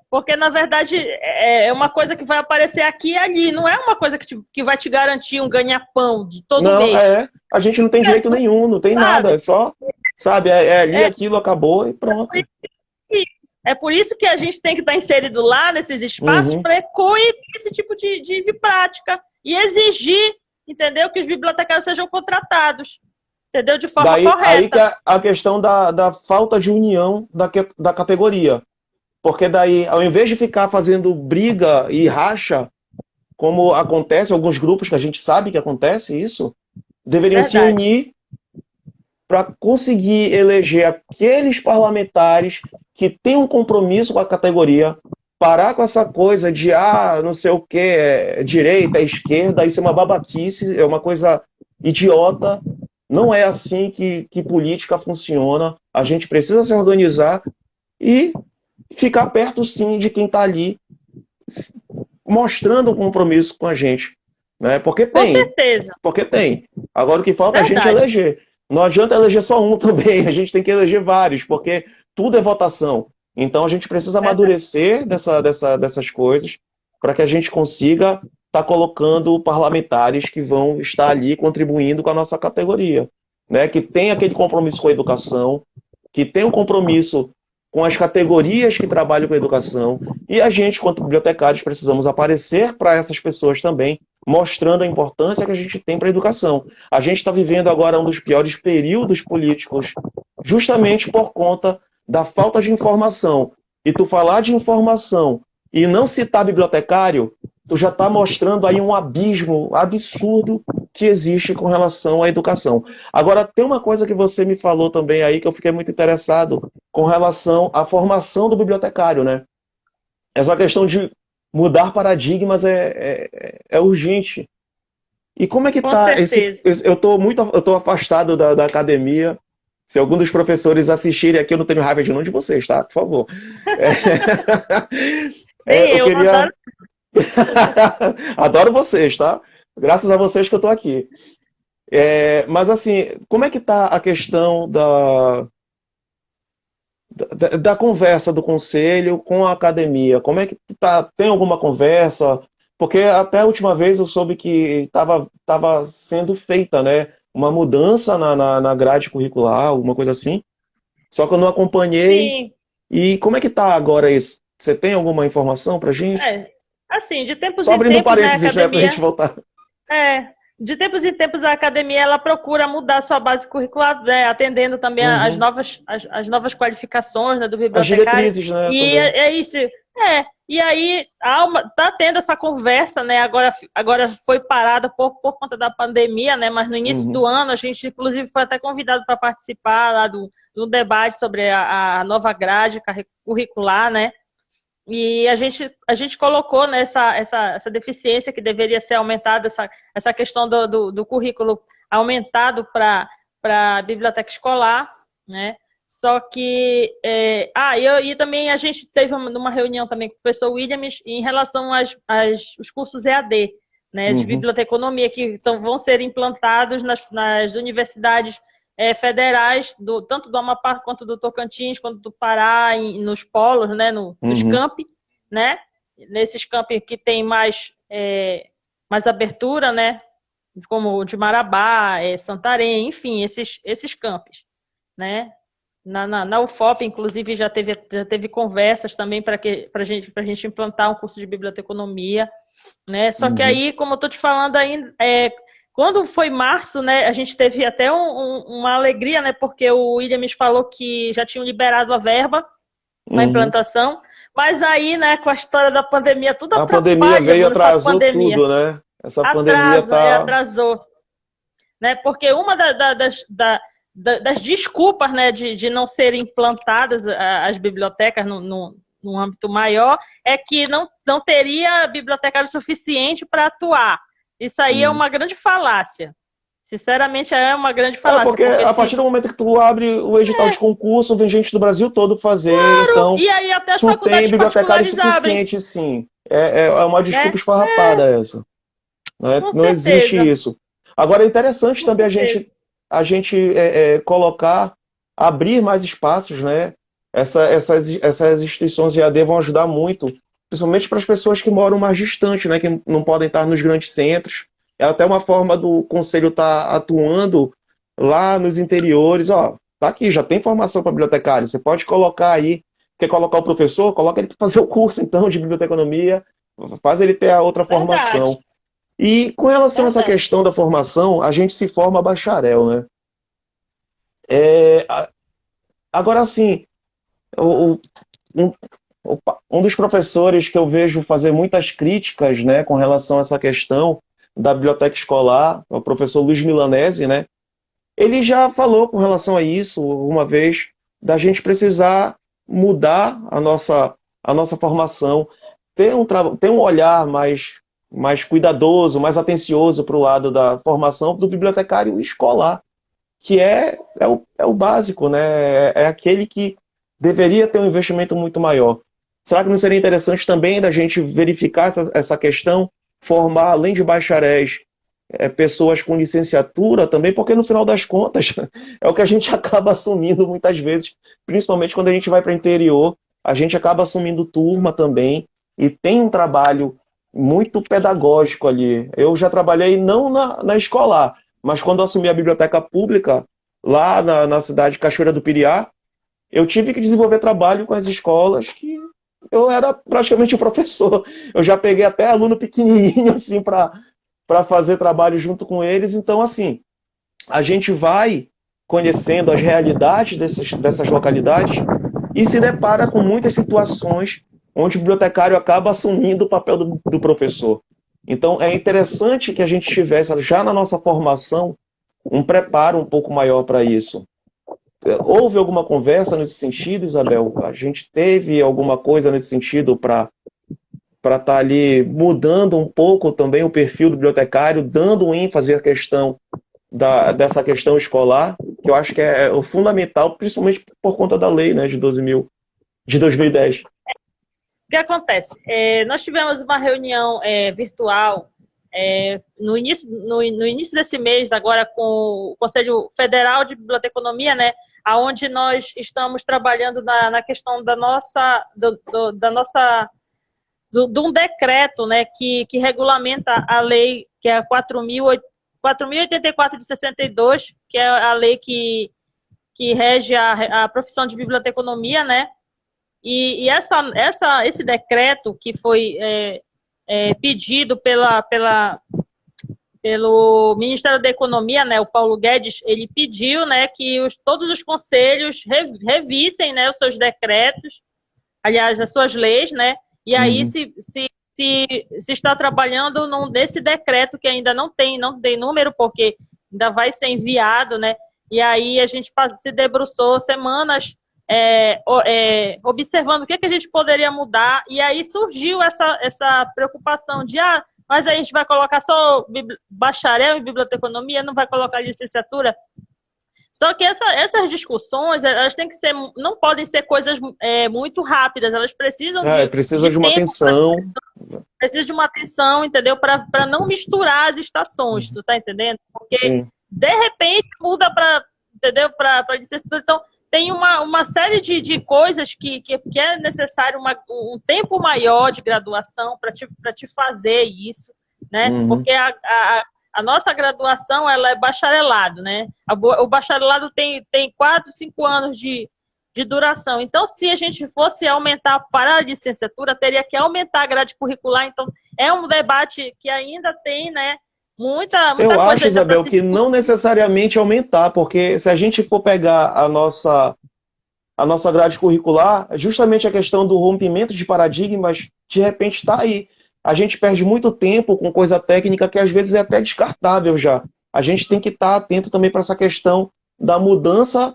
porque, na verdade, é uma coisa que vai aparecer aqui e ali, não é uma coisa que vai te garantir um ganha-pão de todo mês.
Não, a gente não tem direito nenhum, não tem nada, é só, sabe, ali, aquilo, acabou e pronto.
É por isso que a gente tem que estar inserido lá nesses espaços para coibir esse tipo de prática e exigir, entendeu? Que os bibliotecários sejam contratados, entendeu? De forma correta.
Aí que é a questão da falta de união da categoria. Porque daí, ao invés de ficar fazendo briga e racha, como acontece em alguns grupos que a gente sabe que acontece isso, deveriam se unir para conseguir eleger aqueles parlamentares que têm um compromisso com a categoria, parar com essa coisa de, não sei o que, direita, esquerda, isso é uma babaquice, é uma coisa idiota. Não é assim que política funciona. A gente precisa se organizar e ficar perto, sim, de quem está ali, mostrando um compromisso com a gente. Né? Porque tem.
Com certeza.
Porque tem. Agora o que falta é a gente eleger. Não adianta eleger só um também, a gente tem que eleger vários, porque tudo é votação. Então a gente precisa amadurecer dessas coisas para que a gente consiga estar colocando parlamentares que vão estar ali contribuindo com a nossa categoria. Né? Que tem aquele compromisso com a educação, que tem um compromisso com as categorias que trabalham com a educação, e a gente, quanto bibliotecários, precisamos aparecer para essas pessoas também, mostrando a importância que a gente tem para a educação. A gente está vivendo agora um dos piores períodos políticos, justamente por conta da falta de informação. E tu falar de informação e não citar bibliotecário, tu já está mostrando aí um abismo absurdo que existe com relação à educação. Agora, tem uma coisa que você me falou também aí, que eu fiquei muito interessado, com relação à formação do bibliotecário, né? Essa questão de mudar paradigmas é urgente. E como é que está eu tô afastado da academia. Se algum dos professores assistirem aqui, eu não tenho raiva de nenhum de vocês, tá? Por favor. Eu queria... Adoro vocês, tá? Graças a vocês que eu tô aqui. Mas assim, como é que tá a questão da conversa do conselho com a academia? Como é que tá? Tem alguma conversa? Porque até a última vez eu soube que estava sendo feita, né, uma mudança na grade curricular, alguma coisa assim. Só que eu não acompanhei.
Sim.
E como é que tá agora isso? Você tem alguma informação pra gente?
Assim, de tempos
Só
em
abrindo
tempos,
parênteses,
né, a academia...
pra gente voltar.
De tempos em tempos a academia ela procura mudar sua base curricular, né, atendendo também as novas qualificações, né, do bibliotecário.
As diretrizes, né?
E é isso. E aí tá tendo essa conversa, né? Agora foi parada por conta da pandemia, né? Mas no início do ano a gente, inclusive, foi até convidado para participar lá do debate sobre a nova grade curricular, né? E a gente colocou, né, essa deficiência que deveria ser aumentada, essa questão do currículo aumentado para a biblioteca escolar, né? Só que. E também a gente teve uma reunião também com o professor Williams em relação aos cursos EAD, né, de biblioteconomia, que vão ser implantados nas universidades federais, tanto do Amapá quanto do Tocantins, quanto do Pará, nos polos, né, nos campi, né? Nesses campi que tem mais abertura, né? Como o de Marabá, Santarém, enfim, esses campos, né? Na UFOP, inclusive, já teve conversas também para a gente implantar um curso de biblioteconomia, né? Só que aí, como eu estou te falando ainda, quando foi março, né, a gente teve até uma alegria, né? Porque o Williams falou que já tinham liberado a verba para implantação, mas aí, né, com a história da pandemia, tudo atrapalha.
A pandemia veio e atrasou tudo, né? Essa pandemia
atrasou, né? Porque uma das desculpas, né, de não serem implantadas as bibliotecas num âmbito maior é que não teria bibliotecário suficiente para atuar. Isso aí é uma grande falácia. Sinceramente, é uma grande falácia.
Porque a partir do momento que tu abre o edital de concurso, vem gente do Brasil todo fazer. Claro, então,
e aí até as
tu
faculdades
tem bibliotecário
suficiente,
sim. É uma desculpa esfarrapada essa. Não existe isso. Agora, é interessante também a gente colocar, abrir mais espaços, né? Essas instituições de EAD vão ajudar muito, principalmente para as pessoas que moram mais distante, né? Que não podem estar nos grandes centros. É até uma forma do conselho estar atuando lá nos interiores. Ó, tá aqui, já tem formação para bibliotecário. Você pode colocar aí, quer colocar o professor? Coloca ele para fazer o curso, então, de biblioteconomia. Faz ele ter a outra formação. E com relação a essa questão da formação, a gente se forma bacharel, né? Agora, assim, um dos professores que eu vejo fazer muitas críticas, né, com relação a essa questão da biblioteca escolar, o professor Luiz Milanese, né? Ele já falou com relação a isso uma vez, da gente precisar mudar a nossa formação, ter um olhar mais cuidadoso, mais atencioso para o lado da formação do bibliotecário escolar, que é o básico, né? É aquele que deveria ter um investimento muito maior. Será que não seria interessante também da gente verificar essa questão, formar, além de bacharéis, pessoas com licenciatura também, porque no final das contas é o que a gente acaba assumindo muitas vezes, principalmente quando a gente vai para o interior, a gente acaba assumindo turma também, e tem um trabalho muito pedagógico ali. Eu já trabalhei não na escolar, mas quando assumi a biblioteca pública, lá na cidade de Cachoeira do Piriá, eu tive que desenvolver trabalho com as escolas que eu era praticamente o professor. Eu já peguei até aluno pequenininho assim para fazer trabalho junto com eles. Então, assim, a gente vai conhecendo as realidades dessas localidades e se depara com muitas situações onde o bibliotecário acaba assumindo o papel do professor. Então, é interessante que a gente tivesse, já na nossa formação, um preparo um pouco maior para isso. Houve alguma conversa nesse sentido, Isabel? A gente teve alguma coisa nesse sentido para estar ali mudando um pouco também o perfil do bibliotecário, dando ênfase à questão dessa questão escolar, que eu acho que é o fundamental, principalmente por conta da lei, né, de 2010.
O que acontece? Nós tivemos uma reunião virtual no início desse mês, agora com o Conselho Federal de Biblioteconomia, né, onde nós estamos trabalhando na questão de um decreto, né, que regulamenta a lei, que é a 4.084 de 62, que é a lei que rege a profissão de biblioteconomia, né? E esse decreto que foi pedido pelo Ministério da Economia, né, o Paulo Guedes, ele pediu, né, que todos os conselhos revissem, né, os seus decretos, aliás, as suas leis, né, E aí
Uhum.
se está trabalhando nesse decreto que ainda não tem número, porque ainda vai ser enviado, né? E aí a gente se debruçou semanas observando o que a gente poderia mudar, e aí surgiu essa preocupação de, mas a gente vai colocar só bacharel em biblioteconomia, não vai colocar licenciatura. Só que essas discussões, elas têm que ser, não podem ser coisas muito rápidas, elas precisam
Precisa de uma
tempo,
atenção.
precisa de uma atenção, entendeu? Para não misturar as estações, tu tá entendendo? Porque
Sim.
de repente muda entendeu? Para licenciatura. Então, tem uma série de coisas que é necessário um tempo maior de graduação para te fazer isso, né?
Uhum.
Porque a nossa graduação, ela é bacharelado, né? O bacharelado tem 4, 5 anos de duração. Então, se a gente fosse aumentar para a licenciatura, teria que aumentar a grade curricular. Então, é um debate que ainda tem, né? Muita
Eu
coisa
acho, Isabel, que não necessariamente aumentar, porque se a gente for pegar a nossa grade curricular, justamente a questão do rompimento de paradigmas, de repente está aí. A gente perde muito tempo com coisa técnica que às vezes é até descartável já. A gente tem que estar atento também para essa questão da mudança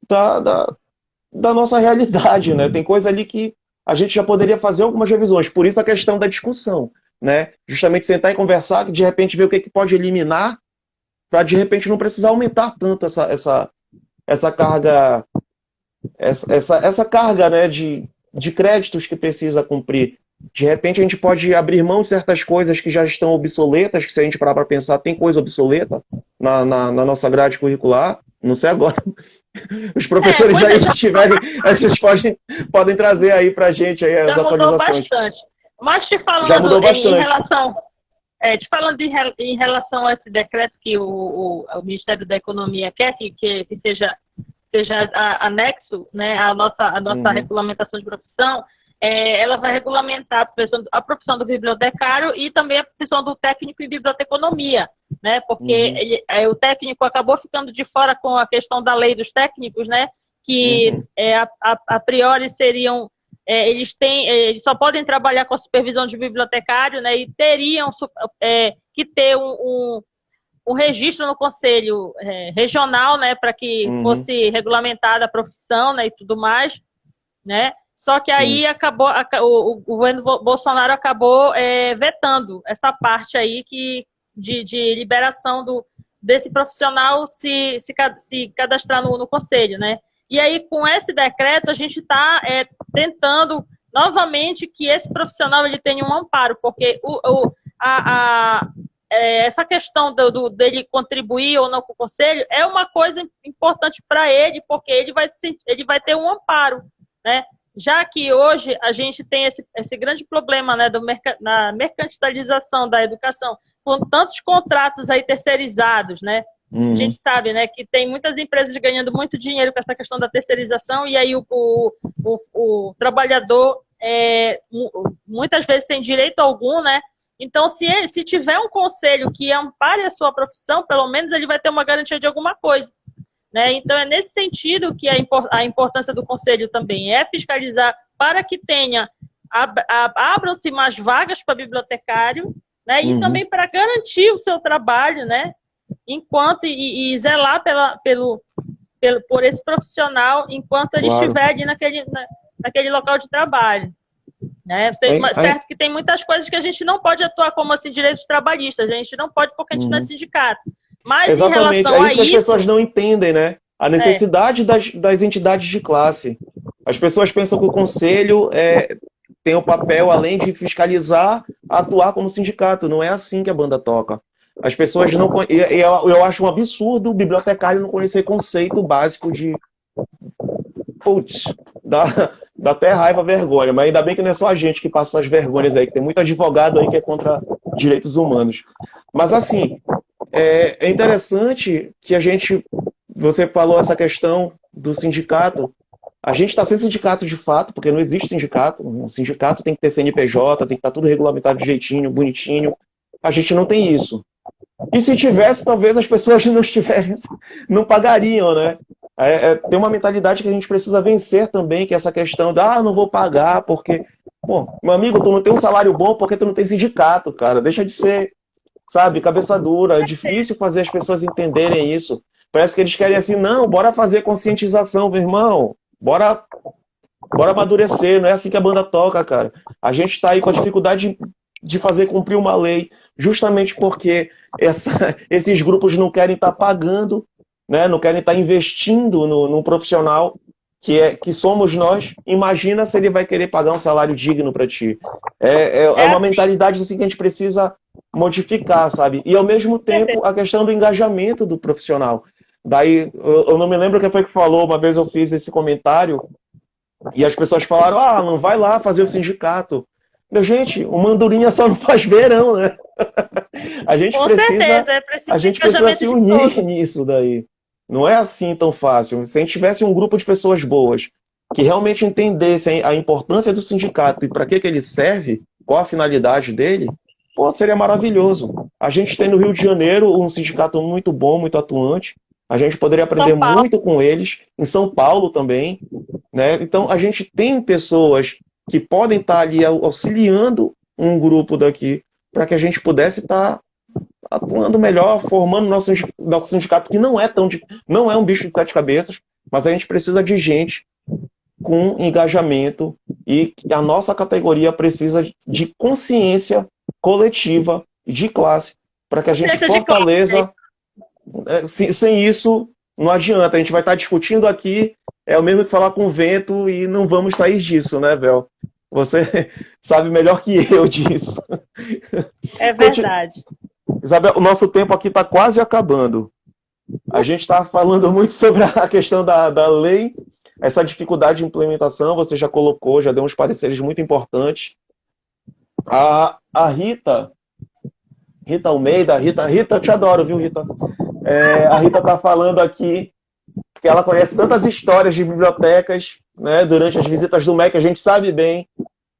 da nossa realidade, né? Tem coisa ali que a gente já poderia fazer algumas revisões. Por isso a questão da discussão, né? Justamente sentar e conversar, que de repente ver o que pode eliminar, para de repente não precisar aumentar tanto essa carga, essa carga, né, de créditos que precisa cumprir. De repente a gente pode abrir mão de certas coisas que já estão obsoletas, que se a gente parar para pensar, tem coisa obsoleta na nossa grade curricular. Não sei agora. Os professores aí que tiverem, vocês podem trazer aí para a gente aí as atualizações.
Já mudou bastante. Mas te falando
já mudou bastante.
Em relação a esse decreto que o Ministério da Economia quer que seja anexo, né, à nossa regulamentação de profissão, ela vai regulamentar a profissão do bibliotecário e também a profissão do técnico em biblioteconomia, né, porque o técnico acabou ficando de fora com a questão da lei dos técnicos, né, que a priori seriam, eles só podem trabalhar com a supervisão de bibliotecário, né, e teriam que ter um registro no conselho regional, né, para que fosse regulamentada a profissão, né, e tudo mais, né. Só que aí o governo Bolsonaro acabou vetando essa parte aí de liberação desse profissional se cadastrar no conselho, né? E aí, com esse decreto, a gente está tentando novamente que esse profissional ele tenha um amparo, porque essa questão dele contribuir ou não com o conselho é uma coisa importante para ele, porque ele vai ter um amparo, né? Já que hoje a gente tem esse grande problema, né, na mercantilização da educação, com tantos contratos aí terceirizados, né? A gente sabe, né, que tem muitas empresas ganhando muito dinheiro com essa questão da terceirização, e aí o trabalhador muitas vezes sem direito algum, né? Então, se tiver um conselho que ampare a sua profissão, pelo menos ele vai ter uma garantia de alguma coisa. Né? Então, é nesse sentido que a importância do conselho também é fiscalizar para que abram-se mais vagas para bibliotecário, né? E também para garantir o seu trabalho, né? Enquanto e zelar por esse profissional enquanto ele estiver ali naquele local de trabalho. Né? Certo que tem muitas coisas que a gente não pode atuar como assim, direitos trabalhistas, a gente não pode porque a gente não é sindicato. Mas
exatamente,
em relação
é isso que as pessoas não entendem, né? A necessidade das entidades de classe. As pessoas pensam que o conselho tem o papel, além de fiscalizar, atuar como sindicato. Não é assim que a banda toca. As pessoas não... Eu acho um absurdo o bibliotecário não conhecer conceito básico de... Putz, dá até raiva, vergonha. Mas ainda bem que não é só a gente que passa essas vergonhas aí, que tem muito advogado aí que é contra direitos humanos. Mas assim... É interessante que você falou essa questão do sindicato, a gente está sem sindicato de fato, porque não existe sindicato, o sindicato tem que ter CNPJ, tem que estar tudo regulamentado de jeitinho, bonitinho, a gente não tem isso. E se tivesse, talvez as pessoas não pagariam, né? Tem uma mentalidade que a gente precisa vencer também, que é essa questão de, não vou pagar, porque Pô, meu amigo, tu não tem um salário bom porque tu não tem sindicato, cara. Deixa de ser, sabe, cabeça dura. É difícil fazer as pessoas entenderem isso. Parece que eles querem assim, não, bora fazer conscientização, meu irmão. Bora amadurecer. Não é assim que a banda toca, cara. A gente está aí com a dificuldade de fazer cumprir uma lei, justamente porque esses grupos não querem estar pagando, né? Não querem estar investindo no profissional que somos nós. Imagina se ele vai querer pagar um salário digno para ti. É
É
uma
assim,
mentalidade assim que a gente precisa modificar, sabe? E ao mesmo tempo a questão do engajamento do profissional. Daí, eu não me lembro quem foi que falou, uma vez eu fiz esse comentário e as pessoas falaram, ah, não vai lá fazer o sindicato. Meu, gente, o Mandurinha só não faz verão, né? A gente
com
precisa,
certeza, é preciso
a gente precisa
engajamento
se
de
unir
todos.
nisso daí. Não é assim tão fácil. Se a gente tivesse um grupo de pessoas boas que realmente entendessem a importância do sindicato e para que ele serve, qual a finalidade dele, pô, seria maravilhoso. A gente tem no Rio de Janeiro um sindicato muito bom, muito atuante. A gente poderia aprender
São Paulo,
muito com eles. Em São Paulo também, né? Então a gente tem pessoas que podem estar ali auxiliando um grupo daqui para que a gente pudesse estar atuando melhor, formando nosso sindicato, que não é um bicho de sete cabeças, mas a gente precisa de gente com engajamento e a nossa categoria precisa de consciência coletiva de classe para que a gente
ciência de classe.
fortaleça. Sem isso, não adianta. A gente vai estar discutindo aqui, é o mesmo que falar com o vento e não vamos sair disso, né, Vel? Você sabe melhor que eu disso.
É verdade.
Isabel, o nosso tempo aqui está quase acabando. A gente está falando muito sobre a questão da lei, essa dificuldade de implementação, você já colocou, já deu uns pareceres muito importantes. A Rita Almeida, Rita, eu te adoro, viu, Rita? A Rita está falando aqui que ela conhece tantas histórias de bibliotecas, né, durante as visitas do MEC, a gente sabe bem,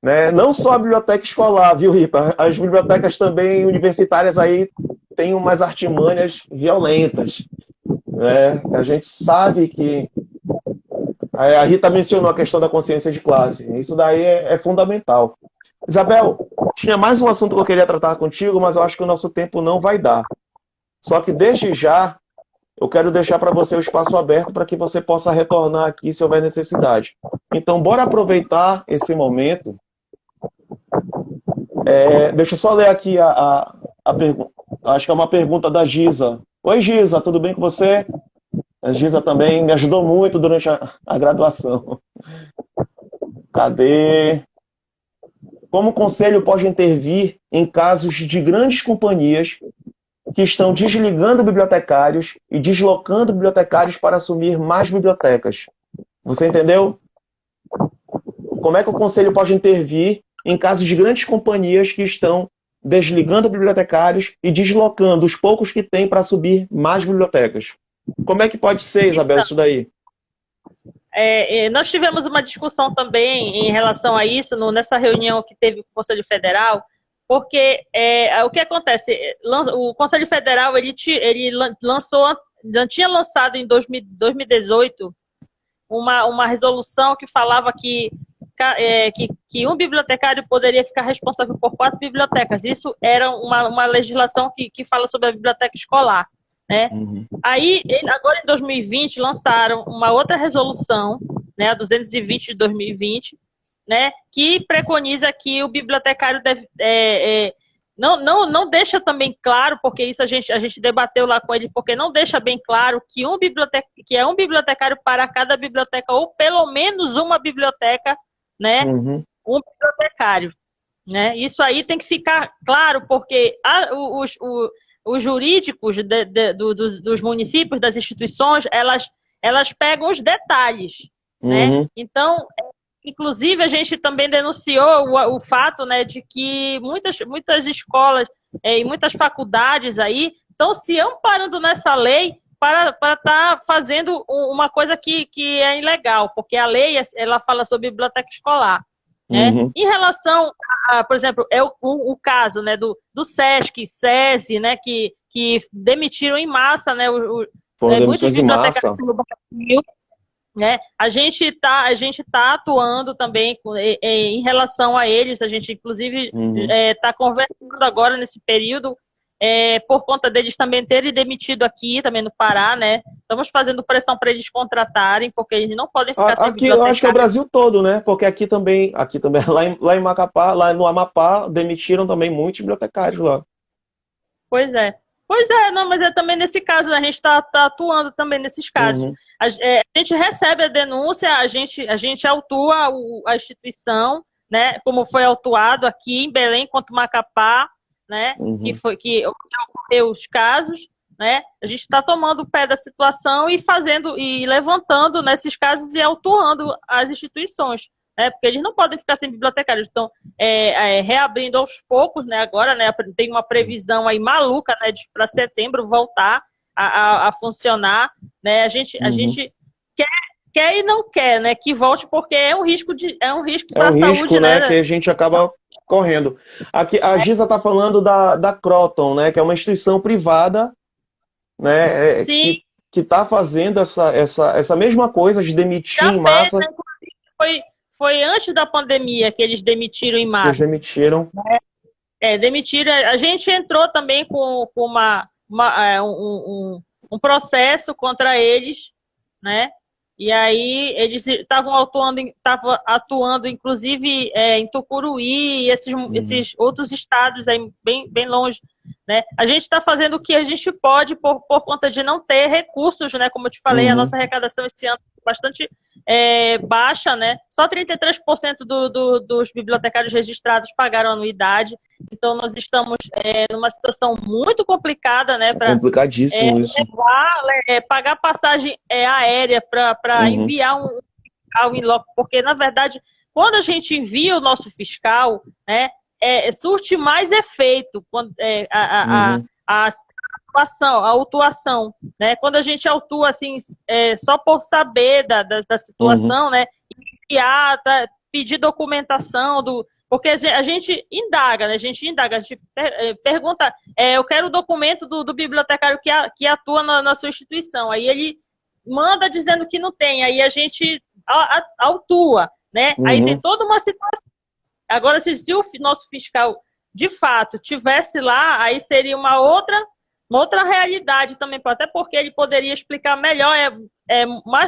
né, não só a biblioteca escolar, viu, Rita? As bibliotecas também universitárias aí têm umas artimanhas violentas, né? A gente sabe que a Rita mencionou a questão da consciência de classe. Isso daí é fundamental. Isabel, tinha mais um assunto que eu queria tratar contigo, mas eu acho que o nosso tempo não vai dar. Só que desde já, eu quero deixar para você o espaço aberto para que você possa retornar aqui se houver necessidade. Então, bora aproveitar esse momento. Deixa eu só ler aqui a pergunta. Acho que é uma pergunta da Giza. Oi, Giza, tudo bem com você? A Giza também me ajudou muito durante a graduação. Cadê? Como o conselho pode intervir em casos de grandes companhias que estão desligando bibliotecários e deslocando bibliotecários para assumir mais bibliotecas? Você entendeu? Como é que o conselho pode intervir em casos de grandes companhias que estão desligando bibliotecários e deslocando os poucos que têm para assumir mais bibliotecas? Como é que pode ser, Isabel, isso daí?
Nós tivemos uma discussão também em relação a isso nessa reunião que teve com o Conselho Federal, porque o que acontece? O Conselho Federal ele tinha lançado em 2018 uma resolução que falava que um bibliotecário poderia ficar responsável por 4 bibliotecas. Isso era uma legislação que fala sobre a biblioteca escolar, né?
Uhum.
Aí, agora em 2020, lançaram uma outra resolução, né, a 220 de 2020, né, que preconiza que o bibliotecário deve... não deixa também claro, porque isso a gente debateu lá com ele, porque não deixa bem claro que é um bibliotecário para cada biblioteca, ou pelo menos uma biblioteca, né,
Uhum.
um bibliotecário, né? Isso aí tem que ficar claro, porque os jurídicos dos municípios, das instituições, elas pegam os detalhes, né?
Uhum.
Então, inclusive, a gente também denunciou o fato, né, de que muitas escolas e muitas faculdades aí estão se amparando nessa lei para estar fazendo uma coisa que é ilegal, porque a lei ela fala sobre biblioteca escolar, né?
Uhum.
Em relação por exemplo, o caso, né, do SESC, SESI, né, que demitiram em massa, né,
Foram
muitos
demissões em massa.
bibliotecários no Brasil, né? A gente tá atuando também em relação a eles. A gente, inclusive, está conversando agora nesse período, por conta deles também terem demitido aqui, também no Pará, né? Estamos fazendo pressão para eles contratarem, porque eles não podem ficar sem
Aqui, eu acho que é o
bibliotecário.
Brasil todo, né? Porque aqui também lá em Macapá, lá no Amapá, demitiram também muitos bibliotecários lá.
Pois é. Pois é, não, mas é também nesse caso, né? A gente está atuando também nesses casos.
Uhum,
A gente recebe a denúncia, a gente autua a instituição, né? Como foi autuado aqui em Belém contra o Macapá, né?
uhum.
Que ocorreu os casos, né? A gente está tomando o pé da situação e fazendo e levantando nesses casos e autuando as instituições, né? Porque eles não podem ficar sem bibliotecários. Então, reabrindo aos poucos, né? Agora, né? Tem uma previsão aí maluca, né? Para setembro voltar a funcionar, né? A gente quer e não quer, né? Que volte porque é um risco
É
para
um
a
risco,
saúde,
né,
né?
que a gente acaba correndo. Aqui, a Giza está falando da Croton, né, que é uma instituição privada, né,
Sim,
que está fazendo essa mesma coisa de demitir
já
em
fez,
massa,
né? Foi antes da pandemia que eles demitiram em
que eles
massa.
demitiram.
Demitiram. A gente entrou também com um processo contra eles, né? E aí eles estavam atuando inclusive, em Tucuruí e esses outros estados aí bem longe, né? A gente está fazendo o que a gente pode por conta de não ter recursos, né? Como eu te falei, a
Uhum.
nossa arrecadação esse ano é bastante baixa, né? Só 33% dos bibliotecários registrados pagaram anuidade. Então, nós estamos numa situação muito complicada, né,
É
para
complicadíssimo isso.
pagar passagem aérea para
Uhum.
enviar um fiscal em loco, porque, na verdade, quando a gente envia o nosso fiscal, né, surte mais efeito quando,
Uhum.
a autuação, né? Quando a gente autua, assim, só por saber da
Uhum.
situação, né, enviar, pedir documentação porque a gente indaga, né? A gente pergunta, eu quero o documento do bibliotecário que atua na sua instituição. Aí ele manda dizendo que não tem, aí a gente autua, né? Aí tem
Uhum.
toda uma situação. Agora, se o nosso fiscal de fato tivesse lá, aí seria uma outra realidade também, até porque ele poderia explicar melhor,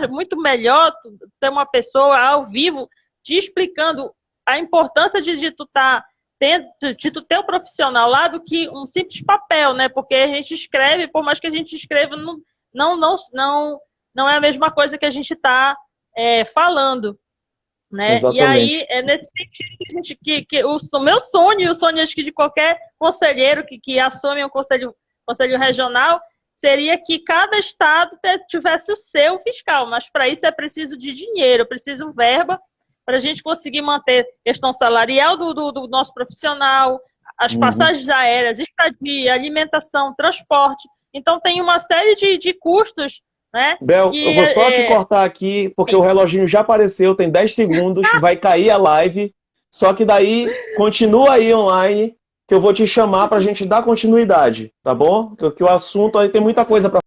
muito melhor ter uma pessoa ao vivo te explicando a importância de tu ter um profissional lá do que um simples papel, né? Porque a gente escreve, por mais que a gente escreva, não é a mesma coisa que a gente está falando, né? E aí,
Exatamente.
é nesse sentido que o meu sonho, e o sonho acho que de qualquer conselheiro que assume um conselho regional, seria que cada estado tivesse o seu fiscal, mas para isso é preciso de dinheiro, preciso verba para a gente conseguir manter questão salarial do nosso profissional, as
Uhum.
passagens aéreas, estadia, alimentação, transporte. Então tem uma série de custos, né?
Bel, eu
Que
vou só te cortar aqui, porque o reloginho já apareceu, tem 10 segundos, vai cair a live. Só que daí, continua aí online, que eu vou te chamar para a gente dar continuidade, tá bom? Que o assunto aí tem muita coisa para